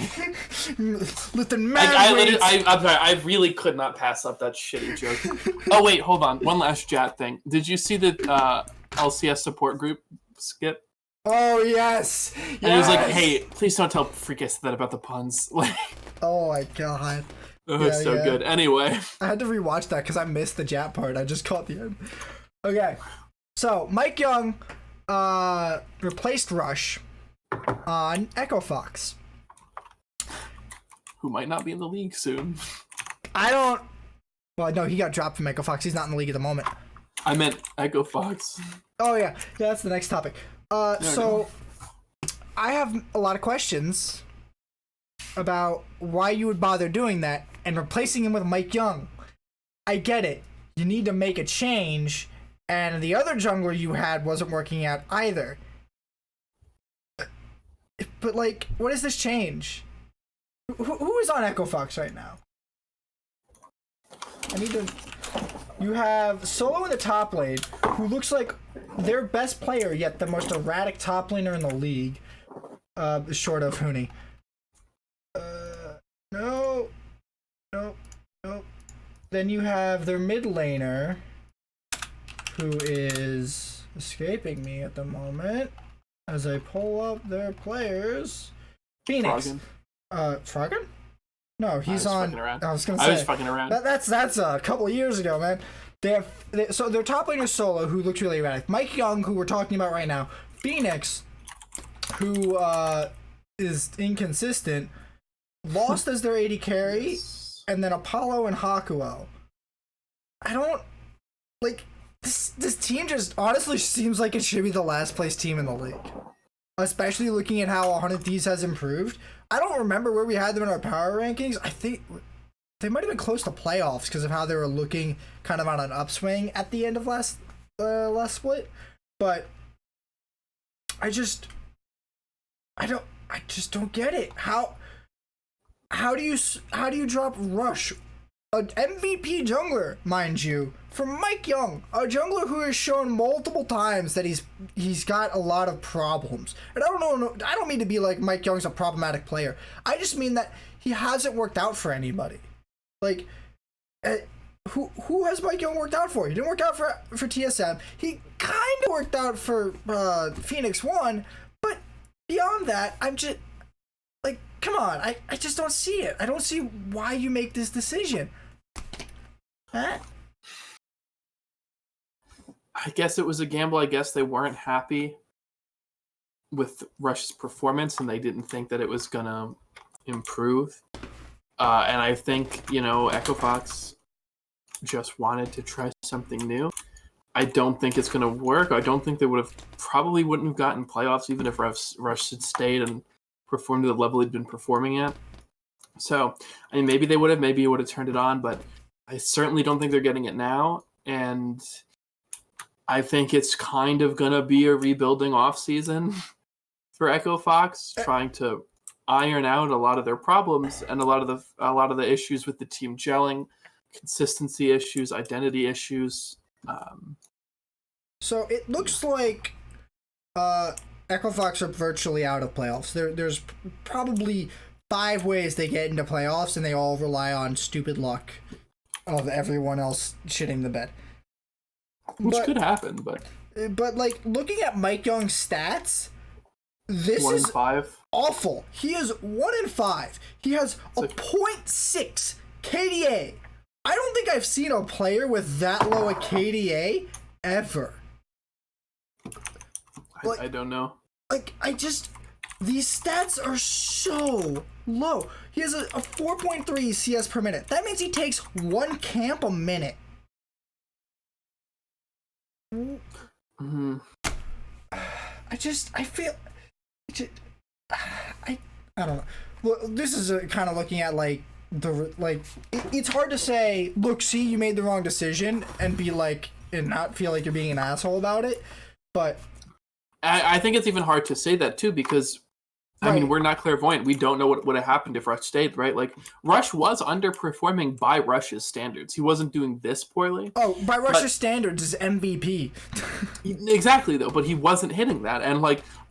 Lifting mad weights. I'm sorry. I really could not pass up that shitty joke. Oh wait, hold on. One last Jatt thing. Did you see the LCS support group skip? Oh yes. And it was like, hey, please don't tell Freakus that about the puns. Like. Oh my god. It was so good. Anyway. I had to rewatch that because I missed the Jatt part. I just caught the end. Okay. So Mike Young replaced Rush on Echo Fox, who might not be in the league soon. Well, no, he got dropped from Echo Fox. He's not in the league at the moment. I meant Echo Fox. Oh yeah, that's the next topic. So I have a lot of questions about why you would bother doing that and replacing him with Mike Young. I get it. You need to make a change. And the other jungler you had wasn't working out either. But, what is this change? Who is on Echo Fox right now? You have Solo in the top lane, who looks like their best player, yet the most erratic top laner in the league, short of Huni. No. Then you have their mid laner, who is escaping me at the moment as I pull up their players. Phoenix. Froggen? No, he's on. I was gonna say. I was fucking around. That's a couple of years ago, man. So their top laner is Solo, who looks really erratic. Mike Young, who we're talking about right now. Phoenix, who is inconsistent. Lost as their AD carry, and then Apollo and Hakuo. I don't This team just honestly seems like it should be the last place team in the league. Especially looking at how 100 Thieves has improved. I don't remember where we had them in our power rankings. I think they might have been close to playoffs because of how they were looking kind of on an upswing at the end of last split. But I just don't get it. How do you drop Rush an MVP jungler, mind you, from Mike Young, a jungler who has shown multiple times that he's got a lot of problems. And I don't mean to be like Mike Young's a problematic player. I just mean that he hasn't worked out for anybody. Like, who has Mike Young worked out for? He didn't work out for TSM. He kind of worked out for Phoenix 1, but beyond that, I'm just like, come on, I just don't see it. I don't see why you make this decision. Huh? I guess it was a gamble. I guess they weren't happy with Rush's performance, and they didn't think that it was gonna improve. And I think, Echo Fox just wanted to try something new. I don't think it's gonna work. I don't think they probably wouldn't have gotten playoffs even if Rush had stayed and performed at the level he'd been performing at. So, I mean, maybe they would have. Maybe it would have turned it on, but I certainly don't think they're getting it now. And I think it's kind of going to be a rebuilding off season for Echo Fox, trying to iron out a lot of their problems and a lot of the issues with the team gelling, consistency issues, identity issues. So it looks like Echo Fox are virtually out of playoffs. There's probably 5 ways they get into playoffs, and they all rely on stupid luck of everyone else shitting the bed. Which could happen, but like, looking at Mike Young's stats, this is 1-5. Awful. He is 1-5. He has a 0.6 KDA. I don't think I've seen a player with that low a KDA ever. I don't know. Like, these stats are so low. He has a 4.3 CS per minute. That means he takes 1 camp a minute. Mm-hmm. I don't know. Well, this is kind of looking at it's hard to say, look, see, you made the wrong decision and not feel like you're being an asshole about it. But I think it's even hard to say that too, because I mean, we're not clairvoyant. We don't know what would have happened if Rush stayed, right? Like, Rush was underperforming by Rush's standards. He wasn't doing this poorly. Oh, by Rush's standards is MVP. Exactly, though, but he wasn't hitting that. And,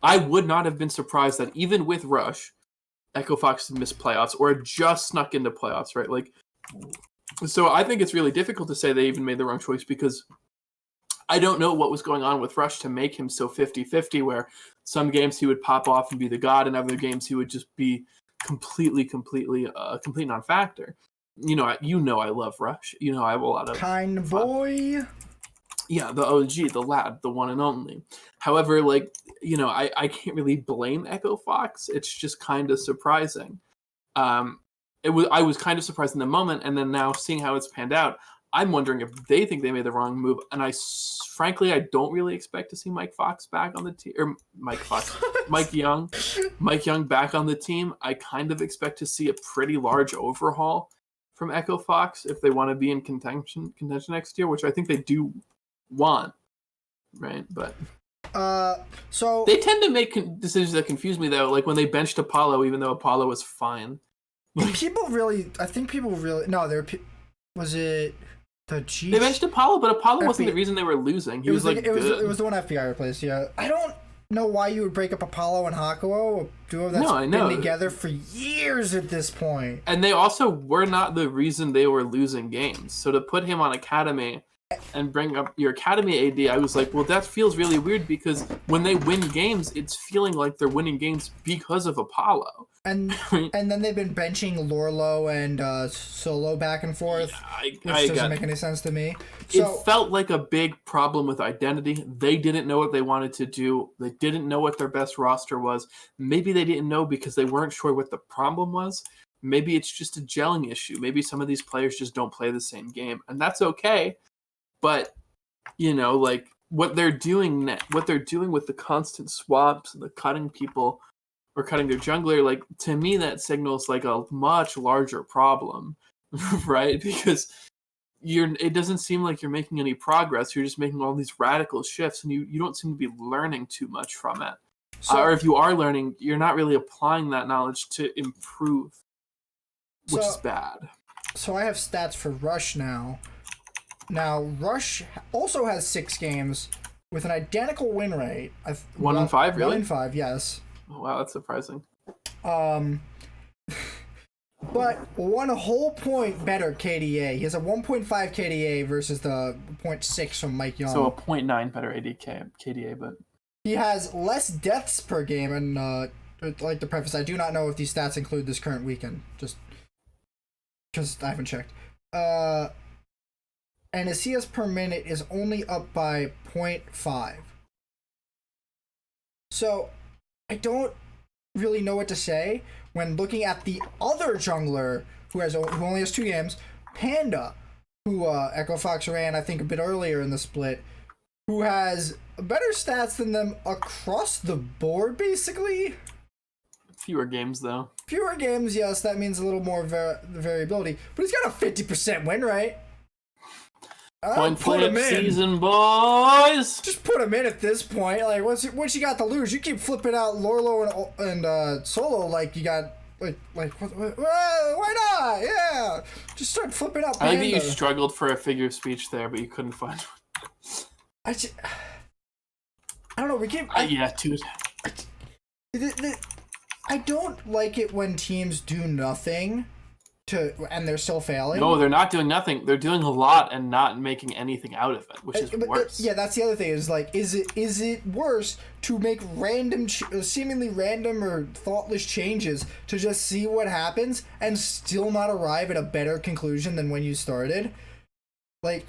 I would not have been surprised that even with Rush, Echo Fox missed playoffs or just snuck into playoffs, right? So I think it's really difficult to say they even made the wrong choice, because I don't know what was going on with Rush to make him so 50-50, where some games he would pop off and be the god, and other games he would just be completely complete non-factor. I love Rush. I have a lot of kind boy. Yeah, the OG, the lad, the one and only. However, I can't really blame Echo Fox. It's just kind of surprising. I was kind of surprised in the moment, and then now seeing how it's panned out, I'm wondering if they think they made the wrong move. And frankly, I don't really expect to see Mike Fox back on the team, or Mike Young back on the team. I kind of expect to see a pretty large overhaul from Echo Fox if they want to be in contention next year, which I think they do want, right? But so they tend to make decisions that confuse me, though. Like when they benched Apollo, even though Apollo was fine. Was it the G? They benched Apollo, but Apollo wasn't the reason they were losing. It was good. It was the one FBI replaced. Yeah, I don't know why you would break up Apollo and Hakuo, a duo that's been together for years at this point. And they also were not the reason they were losing games. So to put him on Academy and bring up your Academy AD, I was like, well, that feels really weird, because when they win games, it's feeling like they're winning games because of Apollo. And then they've been benching Lorlo and Solo back and forth, which doesn't make any sense to me. It felt like a big problem with identity. They didn't know what they wanted to do. They didn't know what their best roster was. Maybe they didn't know because they weren't sure what the problem was. Maybe it's just a gelling issue. Maybe some of these players just don't play the same game, and that's okay. But, what they're doing with the constant swaps and the cutting people or cutting their jungler, to me that signals a much larger problem, right? Because it doesn't seem like you're making any progress. You're just making all these radical shifts, and you don't seem to be learning too much from it. Or if you are learning, you're not really applying that knowledge to improve, which is bad. So I have stats for Rush now. Now, Rush also has 6 games with an identical win rate. 1-5, really? 1-5, yes. Oh, wow, that's surprising. But 1 whole point better KDA. He has a 1.5 KDA versus the 0.6 from Mike Young. So a 0.9 better KDA, but he has less deaths per game. And like to preface, I do not know if these stats include this current weekend, just because I haven't checked. And his CS per minute is only up by 0.5. So I don't really know what to say when looking at the other jungler who only has 2 games, Panda, who Echo Fox ran I think a bit earlier in the split, who has better stats than them across the board basically. Fewer games though. Fewer games, yes, that means a little more variability, but he's got a 50% win rate. Point flip season, boys. Just put him in at this point. Like, what's you got to lose? You keep flipping out Lorlo and Solo like you got like why not? Yeah, just start flipping out Panda. I think that you struggled for a figure of speech there, but you couldn't find one. I don't know. We keep. Yeah, dude. I don't like it when teams do nothing and they're still failing. No, they're not doing nothing. They're doing a lot and not making anything out of it, which is worse. Yeah, that's the other thing. Is like, is it worse to make seemingly random or thoughtless changes to just see what happens and still not arrive at a better conclusion than when you started? Like,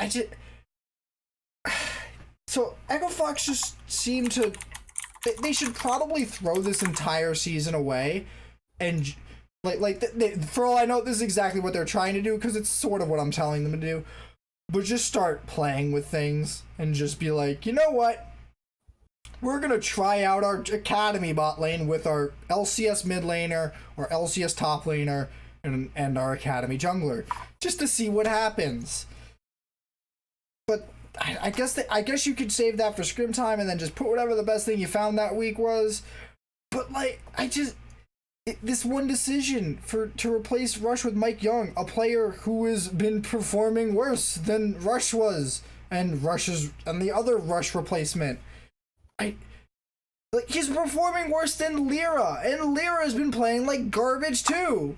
so Echo Fox just seemed to. They should probably throw this entire season away and. For all I know, this is exactly what they're trying to do, because it's sort of what I'm telling them to do. But just start playing with things and just be like, you know what? We're going to try out our Academy bot lane with our LCS mid laner, or LCS top laner, and our Academy jungler, just to see what happens. But I guess you could save that for scrim time and then just put whatever the best thing you found that week was. But, like, this one decision to replace Rush with Mike Young, a player who has been performing worse than Rush was, and the other Rush replacement. He's performing worse than Lyra, and Lyra has been playing like garbage too.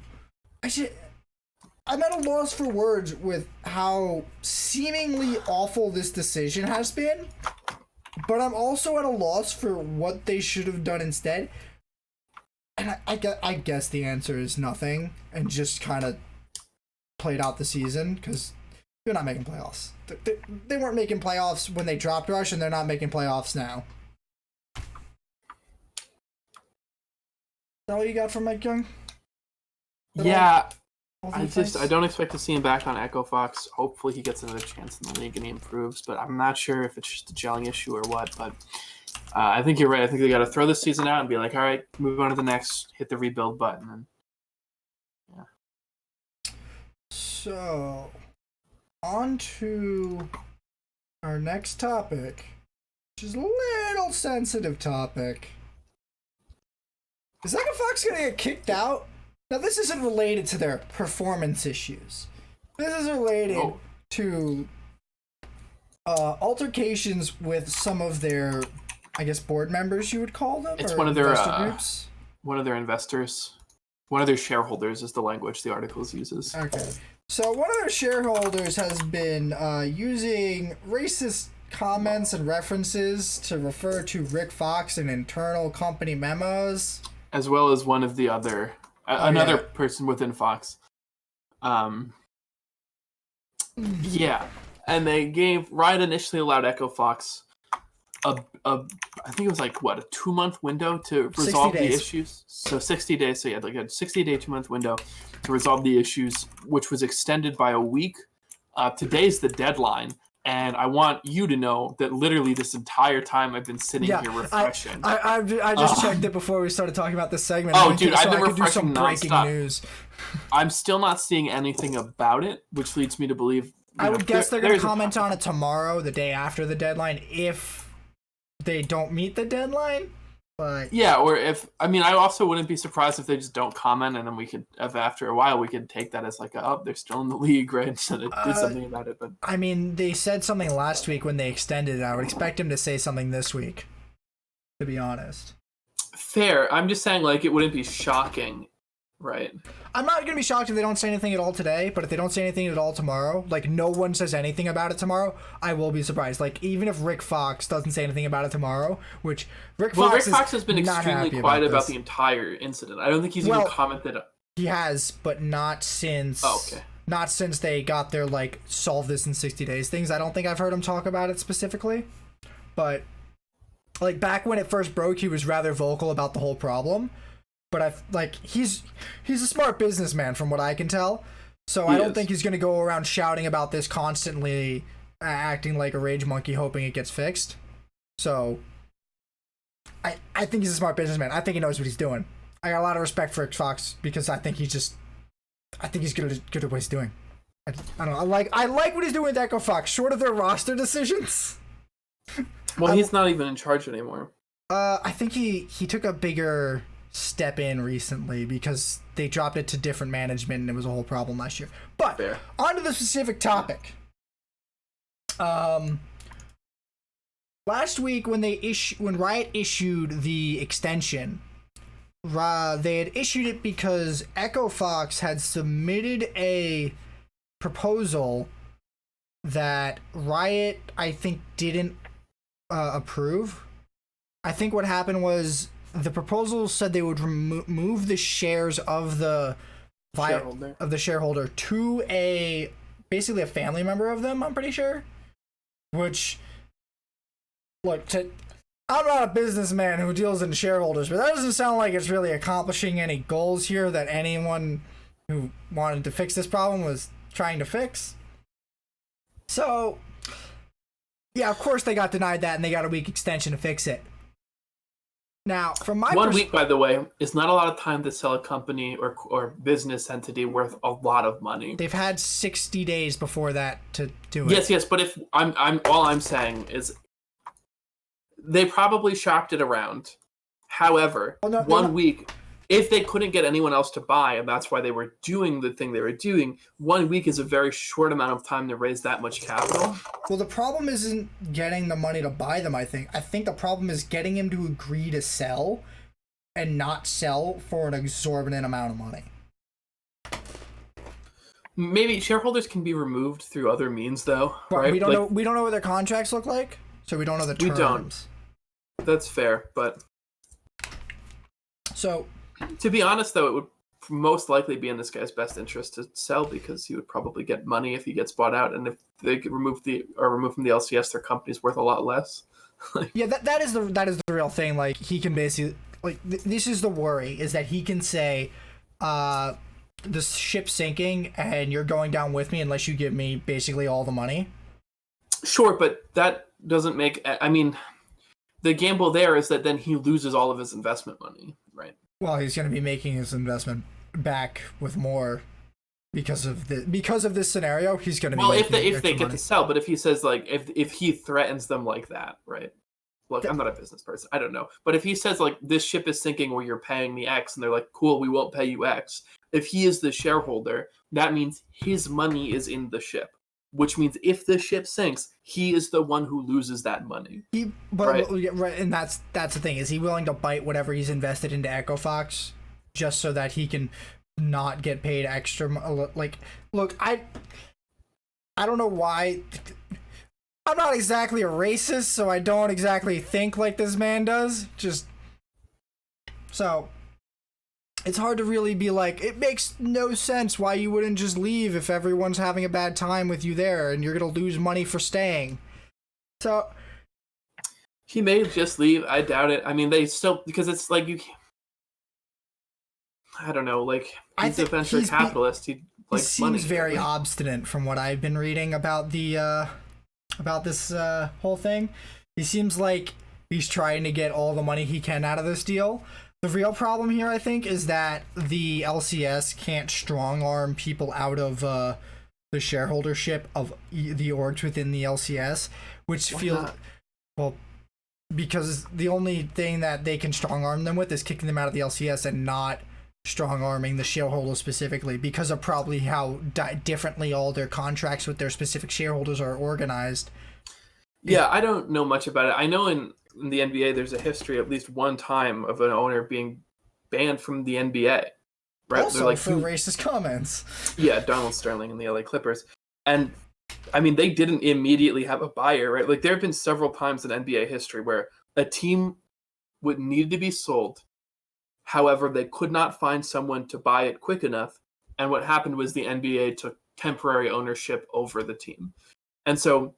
I'm at a loss for words with how seemingly awful this decision has been, but I'm also at a loss for what they should have done instead. And I guess the answer is nothing, and just kind of played out the season, because they're not making playoffs. They weren't making playoffs when they dropped Rush, and they're not making playoffs now. Is that all you got from Mike Young? Yeah, I don't expect to see him back on Echo Fox. Hopefully he gets another chance in the league and he improves, but I'm not sure if it's just a gelling issue or what, but I think you're right. I think they got to throw this season out and be like, all right, move on to the next, hit the rebuild button. And yeah. So, on to our next topic, which is a little sensitive topic. Is Echo Fox going to get kicked out? Now, this isn't related to their performance issues. This is related to altercations with some of their, I guess, board members, you would call them? It's one of their groups? One of their investors. One of their shareholders is the language the articles uses. Okay. So one of their shareholders has been using racist comments and references to refer to Rick Fox in internal company memos. As well as one of the other, another person within Fox. Yeah. And Riot initially allowed Echo Fox I think it was like, what, a 2-month window to resolve the issues? So 60 days. So you had like a 60-day, 2-month window to resolve the issues, which was extended by a week. Today's the deadline. And I want you to know that literally this entire time I've been sitting here refreshing. I just checked it before we started talking about this segment. Oh, dude, I've been refreshing nonstop. News. I'm still not seeing anything about it, which leads me to believe. I would guess they're going to comment on it tomorrow, the day after the deadline, if they don't meet the deadline. But yeah, or if I also wouldn't be surprised if they just don't comment, and then we could, if after a while, we could take that as like, oh, they're still in the league, right? Instead of do something about it. But I mean, they said something last week when they extended it. I would expect him to say something this week, to be honest. Fair. I'm just saying, like, it wouldn't be shocking, right? I'm not gonna be shocked if they don't say anything at all today, but if they don't say anything at all tomorrow, like no one says anything about it tomorrow, I will be surprised. Like even if Rick Fox doesn't say anything about it tomorroy, which Rick Fox has been extremely quiet about the entire incident. I don't think he's even commented. He has, but not since. Oh, okay. Not since they got their like solve this in 60 days things. I don't think I've heard him talk about it specifically, but like back when it first broke, he was rather vocal about the whole problem. But he's a smart businessman from what I can tell. So I don't think he's going to go around shouting about this constantly, acting like a rage monkey, hoping it gets fixed. So I think he's a smart businessman. I think he knows what he's doing. I got a lot of respect for Fox because I think he's good at what he's doing. I don't know. I like what he's doing with Echo Fox, short of their roster decisions. Well, he's not even in charge anymore. I think he took a bigger step in recently because they dropped it to different management and it was a whole problem last year. But on to the specific topic. Last week when Riot issued the extension, they had issued it because Echo Fox had submitted a proposal that Riot, I think, didn't approve. I think what happened was the proposal said they would remove the shares of the shareholder to basically a family member of them, I'm pretty sure. Which, look, I'm not a businessman who deals in shareholders, but that doesn't sound like it's really accomplishing any goals here that anyone who wanted to fix this problem was trying to fix. So, yeah, of course they got denied that and they got a week extension to fix it. Now, from my 1 week, by the way, is not a lot of time to sell a company or business entity worth a lot of money. They've had 60 days before that to do it. Yes, but if all I'm saying is they probably shopped it around. However, 1 week, if they couldn't get anyone else to buy, and that's why they were doing the thing they were doing, 1 week is a very short amount of time to raise that much capital. Well, the problem isn't getting the money to buy them, I think. I think the problem is getting him to agree to sell and not sell for an exorbitant amount of money. Maybe shareholders can be removed through other means, though. But right? We don't know what their contracts look like, so we don't know the terms. We don't. That's fair, but... So... To be honest, though, it would most likely be in this guy's best interest to sell because he would probably get money if he gets bought out, and if they get removed from the LCS, their company's worth a lot less. Yeah, that is the real thing. Like he can basically this is the worry is that he can say, the ship's sinking and you're going down with me unless you give me basically all the money. Sure, but that doesn't make. I mean, the gamble there is that then he loses all of his investment money, right? Well, he's going to be making his investment back with more because of this scenario. He's going to be if they get to sell, but if he says like if he threatens them like that, right? Look, I'm not a business person. I don't know, but if he says like this ship is sinking where you're paying me X, and they're like, cool, we won't pay you X. If he is the shareholder, that means his money is in the ship, which means if the ship sinks, he is the one who loses that money. Right, and that's the thing. Is he willing to bite whatever he's invested into Echo Fox just so that he can not get paid extra? Like, look, I don't know why. I'm not exactly a racist, so I don't exactly think like this man does. So it's hard to really be like, it makes no sense why you wouldn't just leave if everyone's having a bad time with you there and you're going to lose money for staying. So he may just leave. I doubt it. I mean, they still, because it's like I don't know, like he's a venture capitalist. He seems money, very obstinate from what I've been reading about this whole thing. He seems like he's trying to get all the money he can out of this deal. The real problem here, I think, is that the LCS can't strong-arm people out of the shareholdership of the orgs within the LCS, which feels... Well, because the only thing that they can strong arm them with is kicking them out of the LCS and not strong arming the shareholders specifically, because of probably how differently all their contracts with their specific shareholders are organized. Yeah, I don't know much about it. I know in the NBA there's a history at least one time of an owner being banned from the NBA. Right? Also like, for racist comments. Yeah, Donald Sterling and the LA Clippers. And I mean, they didn't immediately have a buyer, right? Like there have been several times in NBA history where a team would need to be sold. However, they could not find someone to buy it quick enough. And what happened was the NBA took temporary ownership over the team. And so,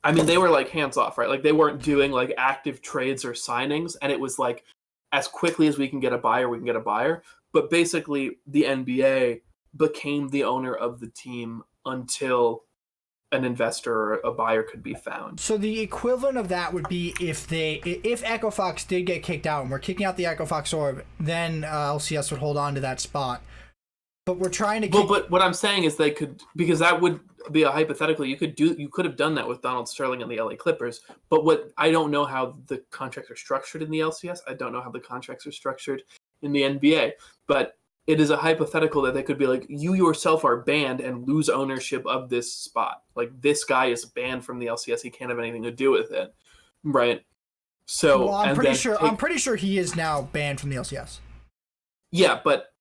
I mean, they were like hands off, right? Like they weren't doing like active trades or signings. And it was like, as quickly as we can get a buyer, we can get a buyer. But basically, the NBA became the owner of the team until an investor or a buyer could be found. So the equivalent of that would be if Echo Fox did get kicked out and we're kicking out the Echo Fox orb, then LCS would hold on to that spot. But we're trying to. But what I'm saying is they could, because that would be a hypothetical. You could have done that with Donald Sterling and the LA Clippers. But what I don't know how the contracts are structured in the LCS. I don't know how the contracts are structured in the NBA. But it is a hypothetical that they could be like, you yourself are banned and lose ownership of this spot. Like this guy is banned from the LCS. He can't have anything to do with it, right? So well, I'm pretty sure he is now banned from the LCS. Yeah, but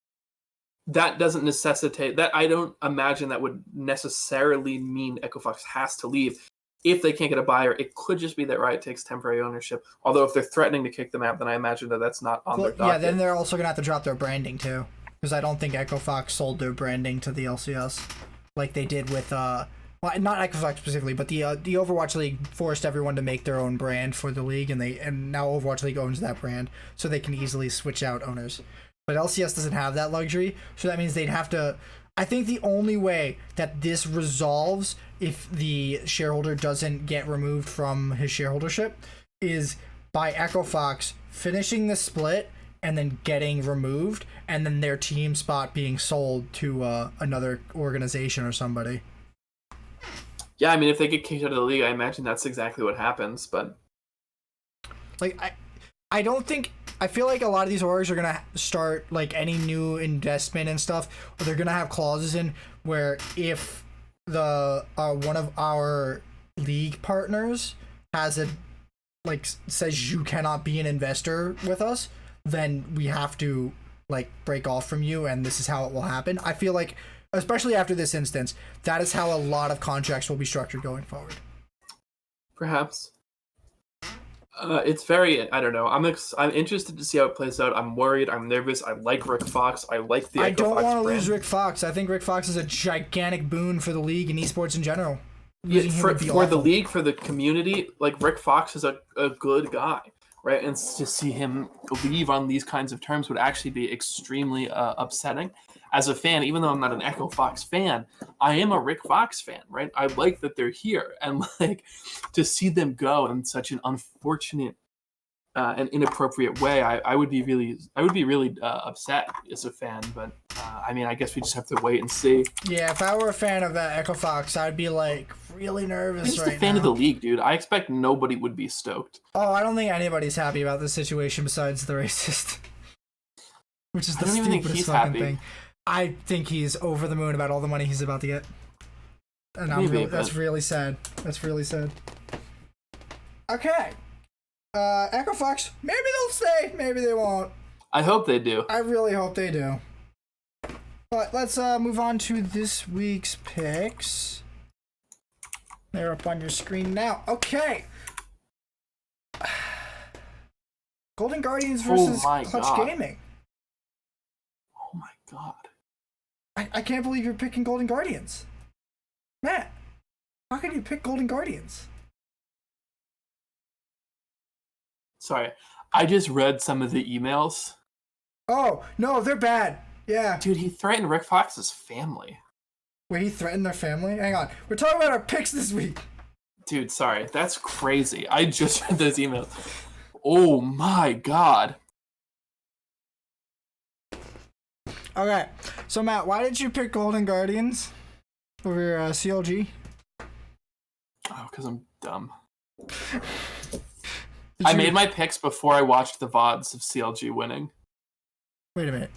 that doesn't necessitate that. I don't imagine that would necessarily mean Echo Fox has to leave. If they can't get a buyer, it could just be that Riot takes temporary ownership. Although if they're threatening to kick them out, then I imagine that that's not on their docket. Yeah, then they're also going to have to drop their branding too. Because I don't think Echo Fox sold their branding to the LCS like they did with, well, not Echo Fox specifically, but the Overwatch League forced everyone to make their own brand for the league, and now Overwatch League owns that brand, so they can easily switch out owners. But LCS doesn't have that luxury, so that means they'd have to. I think the only way that this resolves if the shareholder doesn't get removed from his shareholdership is by Echo Fox finishing the split and then getting removed, and then their team spot being sold to another organization or somebody. Yeah, I mean, if they get kicked out of the league, I imagine that's exactly what happens, but... Like, I don't think... I feel like a lot of these orgs are going to start, like, any new investment and stuff, or they're going to have clauses in where if the one of our league partners has a... like, says you cannot be an investor with us, then we have to like break off from you, and this is how it will happen. I feel like, especially after this instance, that is how a lot of contracts will be structured going forward. Perhaps. It's very, I don't know. I'm interested to see how it plays out. I'm worried. I'm nervous. I like Rick Fox. I like the Echo I don't want to lose Rick Fox. I think Rick Fox is a gigantic boon for the league and esports in general. Yeah, for the league, for the community, like Rick Fox is a good guy. Right, and to see him leave on these kinds of terms would actually be extremely upsetting. As a fan, even though I'm not an Echo Fox fan, I am a Rick Fox fan, right? I like that they're here, and like to see them go in such an unfortunate and inappropriate way, I would be really upset as a fan. But I mean, I guess we just have to wait and see. Yeah, if I were a fan of Echo Fox, I'd be like really nervous. I'm just a fan of the league, dude. I expect nobody would be stoked. Oh, I don't think anybody's happy about this situation besides the racist, which is the stupidest fucking thing. I think he's over the moon about all the money he's about to get, and that's really sad. That's really sad. Okay. Echo Fox, maybe they'll stay, maybe they won't. I hope they do. I really hope they do. But let's move on to this week's picks. They're up on your screen now. Okay. Golden Guardians versus Clutch Gaming. Oh my god. I can't believe you're picking Golden Guardians. Matt, how can you pick Golden Guardians? Sorry, I just read some of the emails. Oh, no, they're bad. Yeah. Dude, he threatened Rick Fox's family. Wait, he threatened their family? Hang on. We're talking about our picks this week. Dude, sorry. That's crazy. I just read those emails. Oh my god. Okay. So, Matt, why did you pick Golden Guardians over CLG? Oh, because I'm dumb. I made my picks before I watched the VODs of CLG winning. Wait a minute.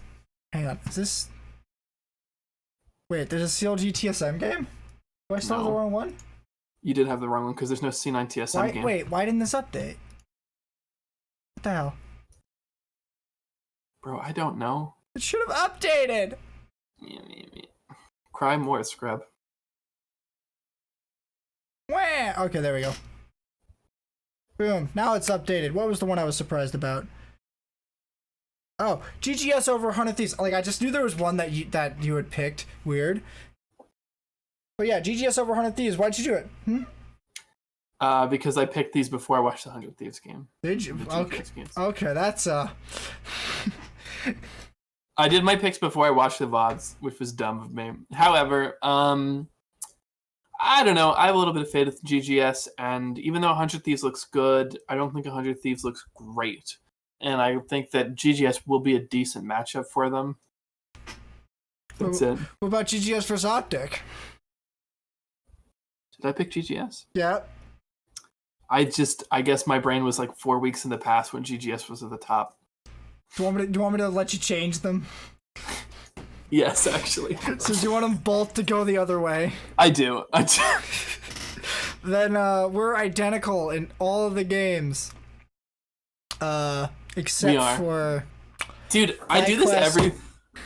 Hang on. Is this... Wait, there's a CLG TSM game? Do I still have the wrong one? You did have the wrong one because there's no C9 TSM game. Wait, why didn't this update? What the hell? Bro, I don't know. It should have updated! Cry more, scrub. Wah! Okay, there we go. Boom. Now it's updated. What was the one I was surprised about? Oh, GGS over 100 Thieves. Like, I just knew there was one that you had picked. Weird. But yeah, GGS over 100 Thieves. Why'd you do it? Because I picked these before I watched the 100 Thieves game. Did you? Okay, that's I did my picks before I watched the VODs, which was dumb of me. However, I don't know. I have a little bit of faith with GGS, and even though 100 Thieves looks good, I don't think 100 Thieves looks great. And I think that GGS will be a decent matchup for them. That's it. What about GGS versus Optic? Did I pick GGS? Yeah. I guess my brain was like 4 weeks in the past when GGS was at the top. Do you want me to let you change them? Yes, actually. So do you want them both to go the other way? I do. Then we're identical in all of the games. Except for... Dude, I do this every...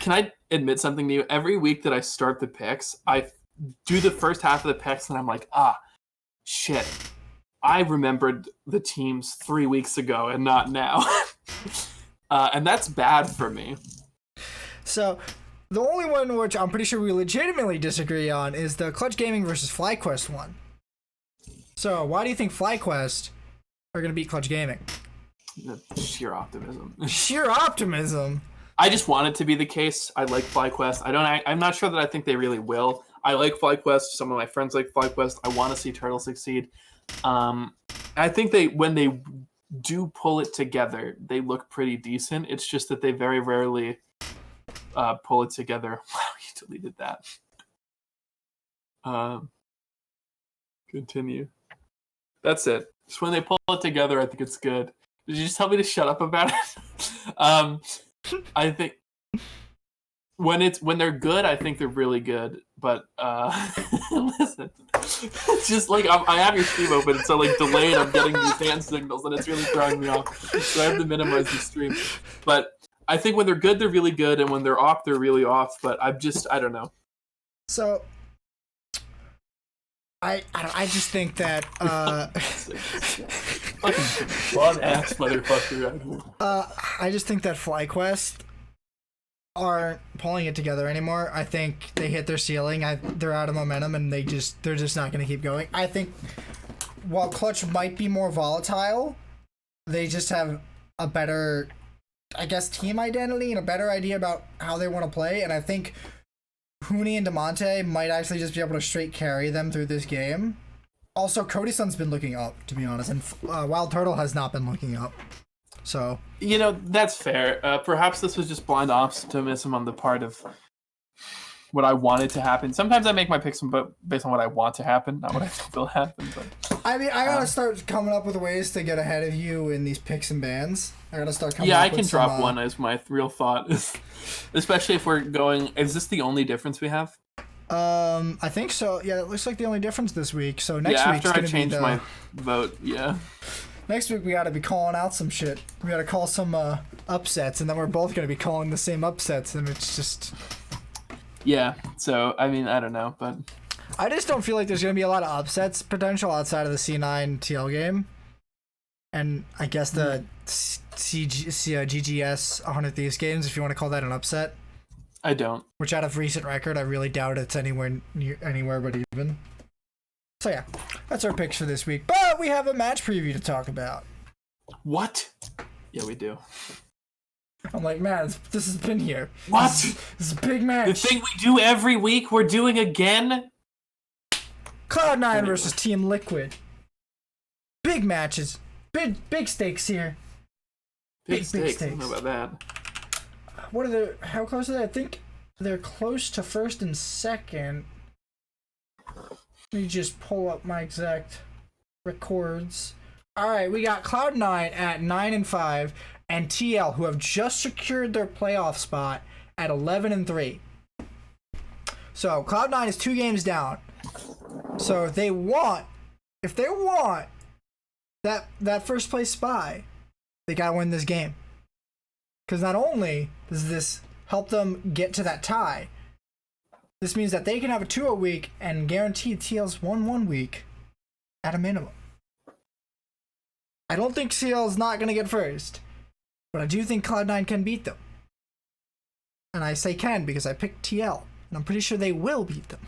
Can I admit something to you? Every week that I start the picks, I do the first half of the picks and I'm like, shit. I remembered the teams 3 weeks ago and not now. And that's bad for me. So, the only one which I'm pretty sure we legitimately disagree on is the Clutch Gaming versus FlyQuest one. So, why do you think FlyQuest are going to beat Clutch Gaming? The sheer optimism. Sheer optimism? I just want it to be the case. I like FlyQuest. I'm not sure that I think they really will. I like FlyQuest. Some of my friends like FlyQuest. I want to see Turtle succeed. I think when they do pull it together, they look pretty decent. It's just that they very rarely pull it together. Wow, you deleted that. Continue. That's it. Just when they pull it together, I think it's good. Did you just tell me to shut up about it? I think when they're good, I think they're really good. But listen, it's just like I have your stream open, so like delayed. I'm getting these hand signals, and it's really throwing me off. So I have to minimize the stream. But I think when they're good, they're really good, and when they're off, they're really off. But I don't know. So I just think that fucking fun ass motherfucker out here. I just think that FlyQuest aren't pulling it together anymore. I think they hit their ceiling. They're out of momentum, and they're just not going to keep going. I think while Clutch might be more volatile, they just have a better, I guess, team identity and a better idea about how they want to play. And I think Huni and DeMonte might actually just be able to straight carry them through this game. Also, Cody Sun's been looking up, to be honest, and Wild Turtle has not been looking up. So, that's fair. Perhaps this was just blind optimism on the part of what I wanted to happen. Sometimes I make my picks based on what I want to happen, not what I think will happen. But I mean, I gotta start coming up with ways to get ahead of you in these picks and bans. I gotta start coming up with I can drop one as my real thought. Especially if we're going... Is this the only difference we have? I think so. Yeah, it looks like the only difference this week. So next week, after I change my vote, next week we gotta be calling out some shit. We gotta call some upsets, and then we're both gonna be calling the same upsets, and it's just... Yeah, so, I mean, I don't know, but... I just don't feel like there's gonna be a lot of upsets potential outside of the C9 TL game. And I guess the GGS 100 Thieves games, if you want to call that an upset. I don't. Which, out of recent record, I really doubt it's anywhere but even. So yeah, that's our picks for this week. But we have a match preview to talk about. What? Yeah, we do. I'm like, man, this has been here. What? This is a big match. The thing we do every week, we're doing again? Cloud9 versus Team Liquid. Big matches. Big stakes here. Big stakes. I don't know about that. What are they? How close are they? I think they're close to first and second. Let me just pull up my exact records. All right, we got Cloud9 at 9-5, and TL, who have just secured their playoff spot at 11-3. So Cloud9 is 2 games down. So if they want that first place spot, they gotta win this game. Because not only does this help them get to that tie, this means that they can have a 2-0 week and guarantee TL's 1-1 week at a minimum. I don't think CL's not going to get first, but I do think Cloud9 can beat them. And I say can because I picked TL, and I'm pretty sure they will beat them.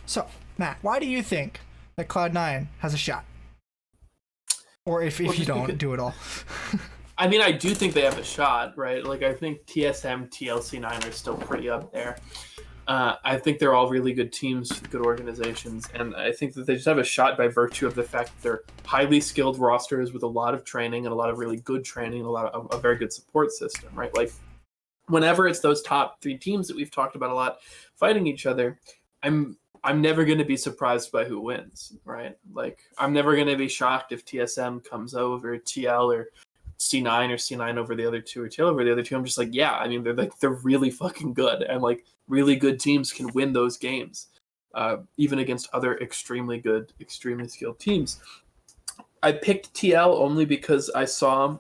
So, Matt, why do you think that Cloud9 has a shot? Or if you don't, do it all. I mean, I do think they have a shot, right? Like, I think TSM, TLC9 are still pretty up there. I think they're all really good teams, good organizations, and I think that they just have a shot by virtue of the fact that they're highly skilled rosters with a lot of training and a lot of really good training and a very good support system, right? Like, whenever it's those top 3 teams that we've talked about a lot fighting each other, I'm never going to be surprised by who wins, right? Like, I'm never going to be shocked if TSM comes over TL or C9 or C9 over the other 2 or TL over the other 2. I'm just like, yeah, I mean, they're really fucking good, and like really good teams can win those games, even against other extremely good, extremely skilled teams. I picked TL only because I saw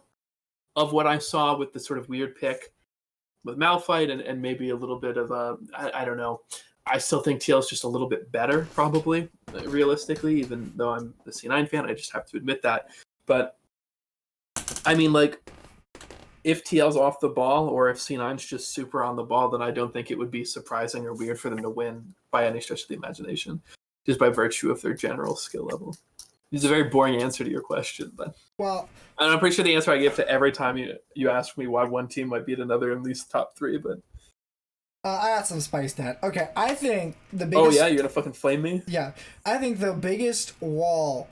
with the sort of weird pick with Malphite and maybe a little bit of I don't know. I still think TL is just a little bit better, probably, realistically, even though I'm the C9 fan. I just have to admit that. But I mean, like, if TL's off the ball or if C9's just super on the ball, then I don't think it would be surprising or weird for them to win by any stretch of the imagination, just by virtue of their general skill level. It's a very boring answer to your question, but and I'm pretty sure the answer I give to every time you ask me why one team might beat another in these top 3, but I got some spice to that. Okay, I think the biggest... Oh yeah, you're gonna fucking flame me? Yeah, I think the biggest wall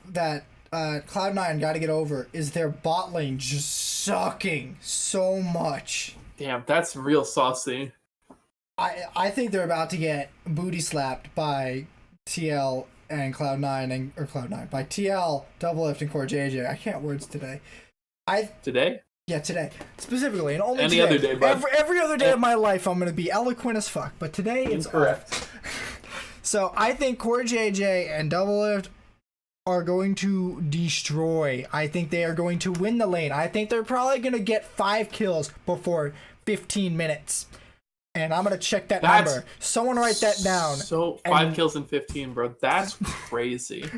that Cloud9 got to get over is their bot lane just sucking so much. Damn, that's real saucy. I think they're about to get booty slapped by TL and Cloud9 by TL, LLoLP, and Core JJ. I can't words today. Today? Yeah, today specifically, and only any today. Other day. But every other day of my life, I'm gonna be eloquent as fuck. But today it's correct. So I think Core JJ and LLoLP are going to destroy. I think they are going to win the lane. I think they're probably going to get 5 kills before 15 minutes. And I'm going to check that number. Someone write that down. So 5 kills in 15, bro. That's crazy.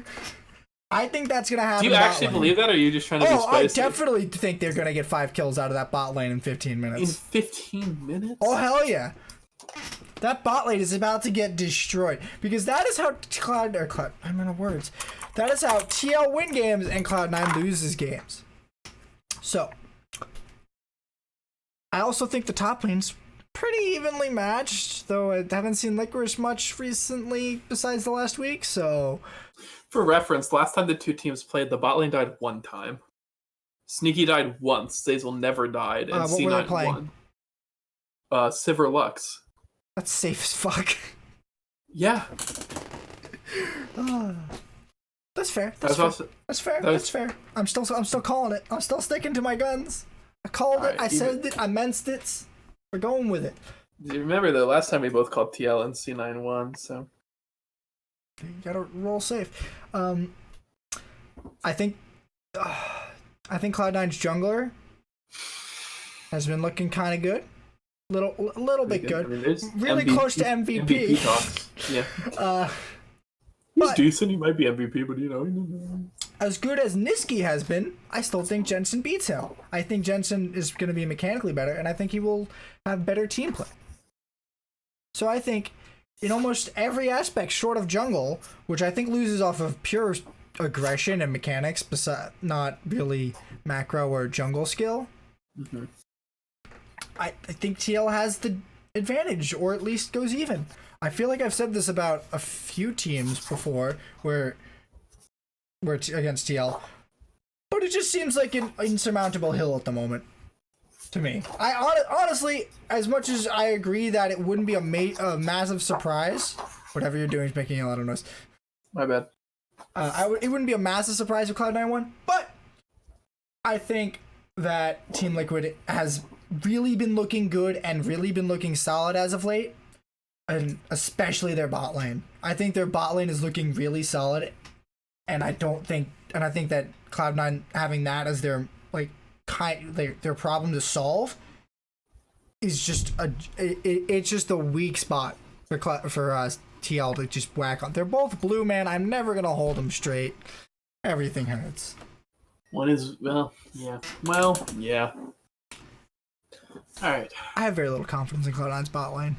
I think that's going to happen. Do you actually believe that, or are you just trying to be spicy? I definitely think they're going to get 5 kills out of that bot lane in 15 minutes. In 15 minutes? Oh, hell yeah. That bot lane is about to get destroyed. Because that is how that is how TL win games and Cloud9 loses games. So, I also think the top lane's pretty evenly matched, though I haven't seen Licorice much recently besides the last week, so... For reference, last time the 2 teams played, the bot lane died 1 time. Sneaky died once, Zazel never died, and C9 won. Sivir Lux. That's safe as fuck. Yeah. That's fair. That's fair. I'm still calling it. I'm still sticking to my guns. I called it. I said it. I meant it. We're going with it. You remember the last time we both called TL and C9 won, so you gotta roll safe. I think Cloud9's jungler has been looking kind of good. Little bit good. I mean, really close to MVP. Talks. Yeah. He's decent. He might be MVP, but you know. As good as Nizzy has been, I still think Jensen beats him. I think Jensen is going to be mechanically better, and I think he will have better team play. So I think in almost every aspect, short of jungle, which I think loses off of pure aggression and mechanics, not really macro or jungle skill. Mm-hmm. I think TL has the advantage, or at least goes even. I feel like I've said this about a few teams before, where it's against TL, but it just seems like an insurmountable hill at the moment to me. I honestly, as much as I agree that it wouldn't be a massive surprise, whatever you're doing is making a lot of noise. My bad. It wouldn't be a massive surprise if Cloud9 won, but I think that Team Liquid has really been looking good and really been looking solid as of late, and especially their bot lane. I think their bot lane is looking really solid, and I think that Cloud9 having that as their their problem to solve is just it's just a weak spot for TL to just whack on. They're both blue, man. I'm never gonna hold them straight. Everything hurts. One is yeah. All right. I have very little confidence in Cloud9's bot lane.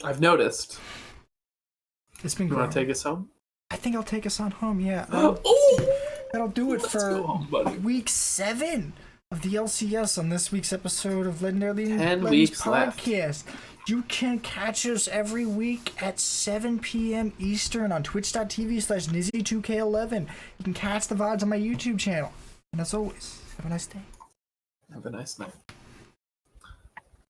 I've noticed. It's been. You want to take us home? I think I'll take us on home. Yeah. That'll do it for week 7 of the LCS on this week's episode of Legendary 10 weeks Podcast. Left. You can catch us every week at 7 p.m. Eastern on twitch.tv/Nizzy2K11. You can catch the VODs on my YouTube channel. And as always, have a nice day. Have a nice night.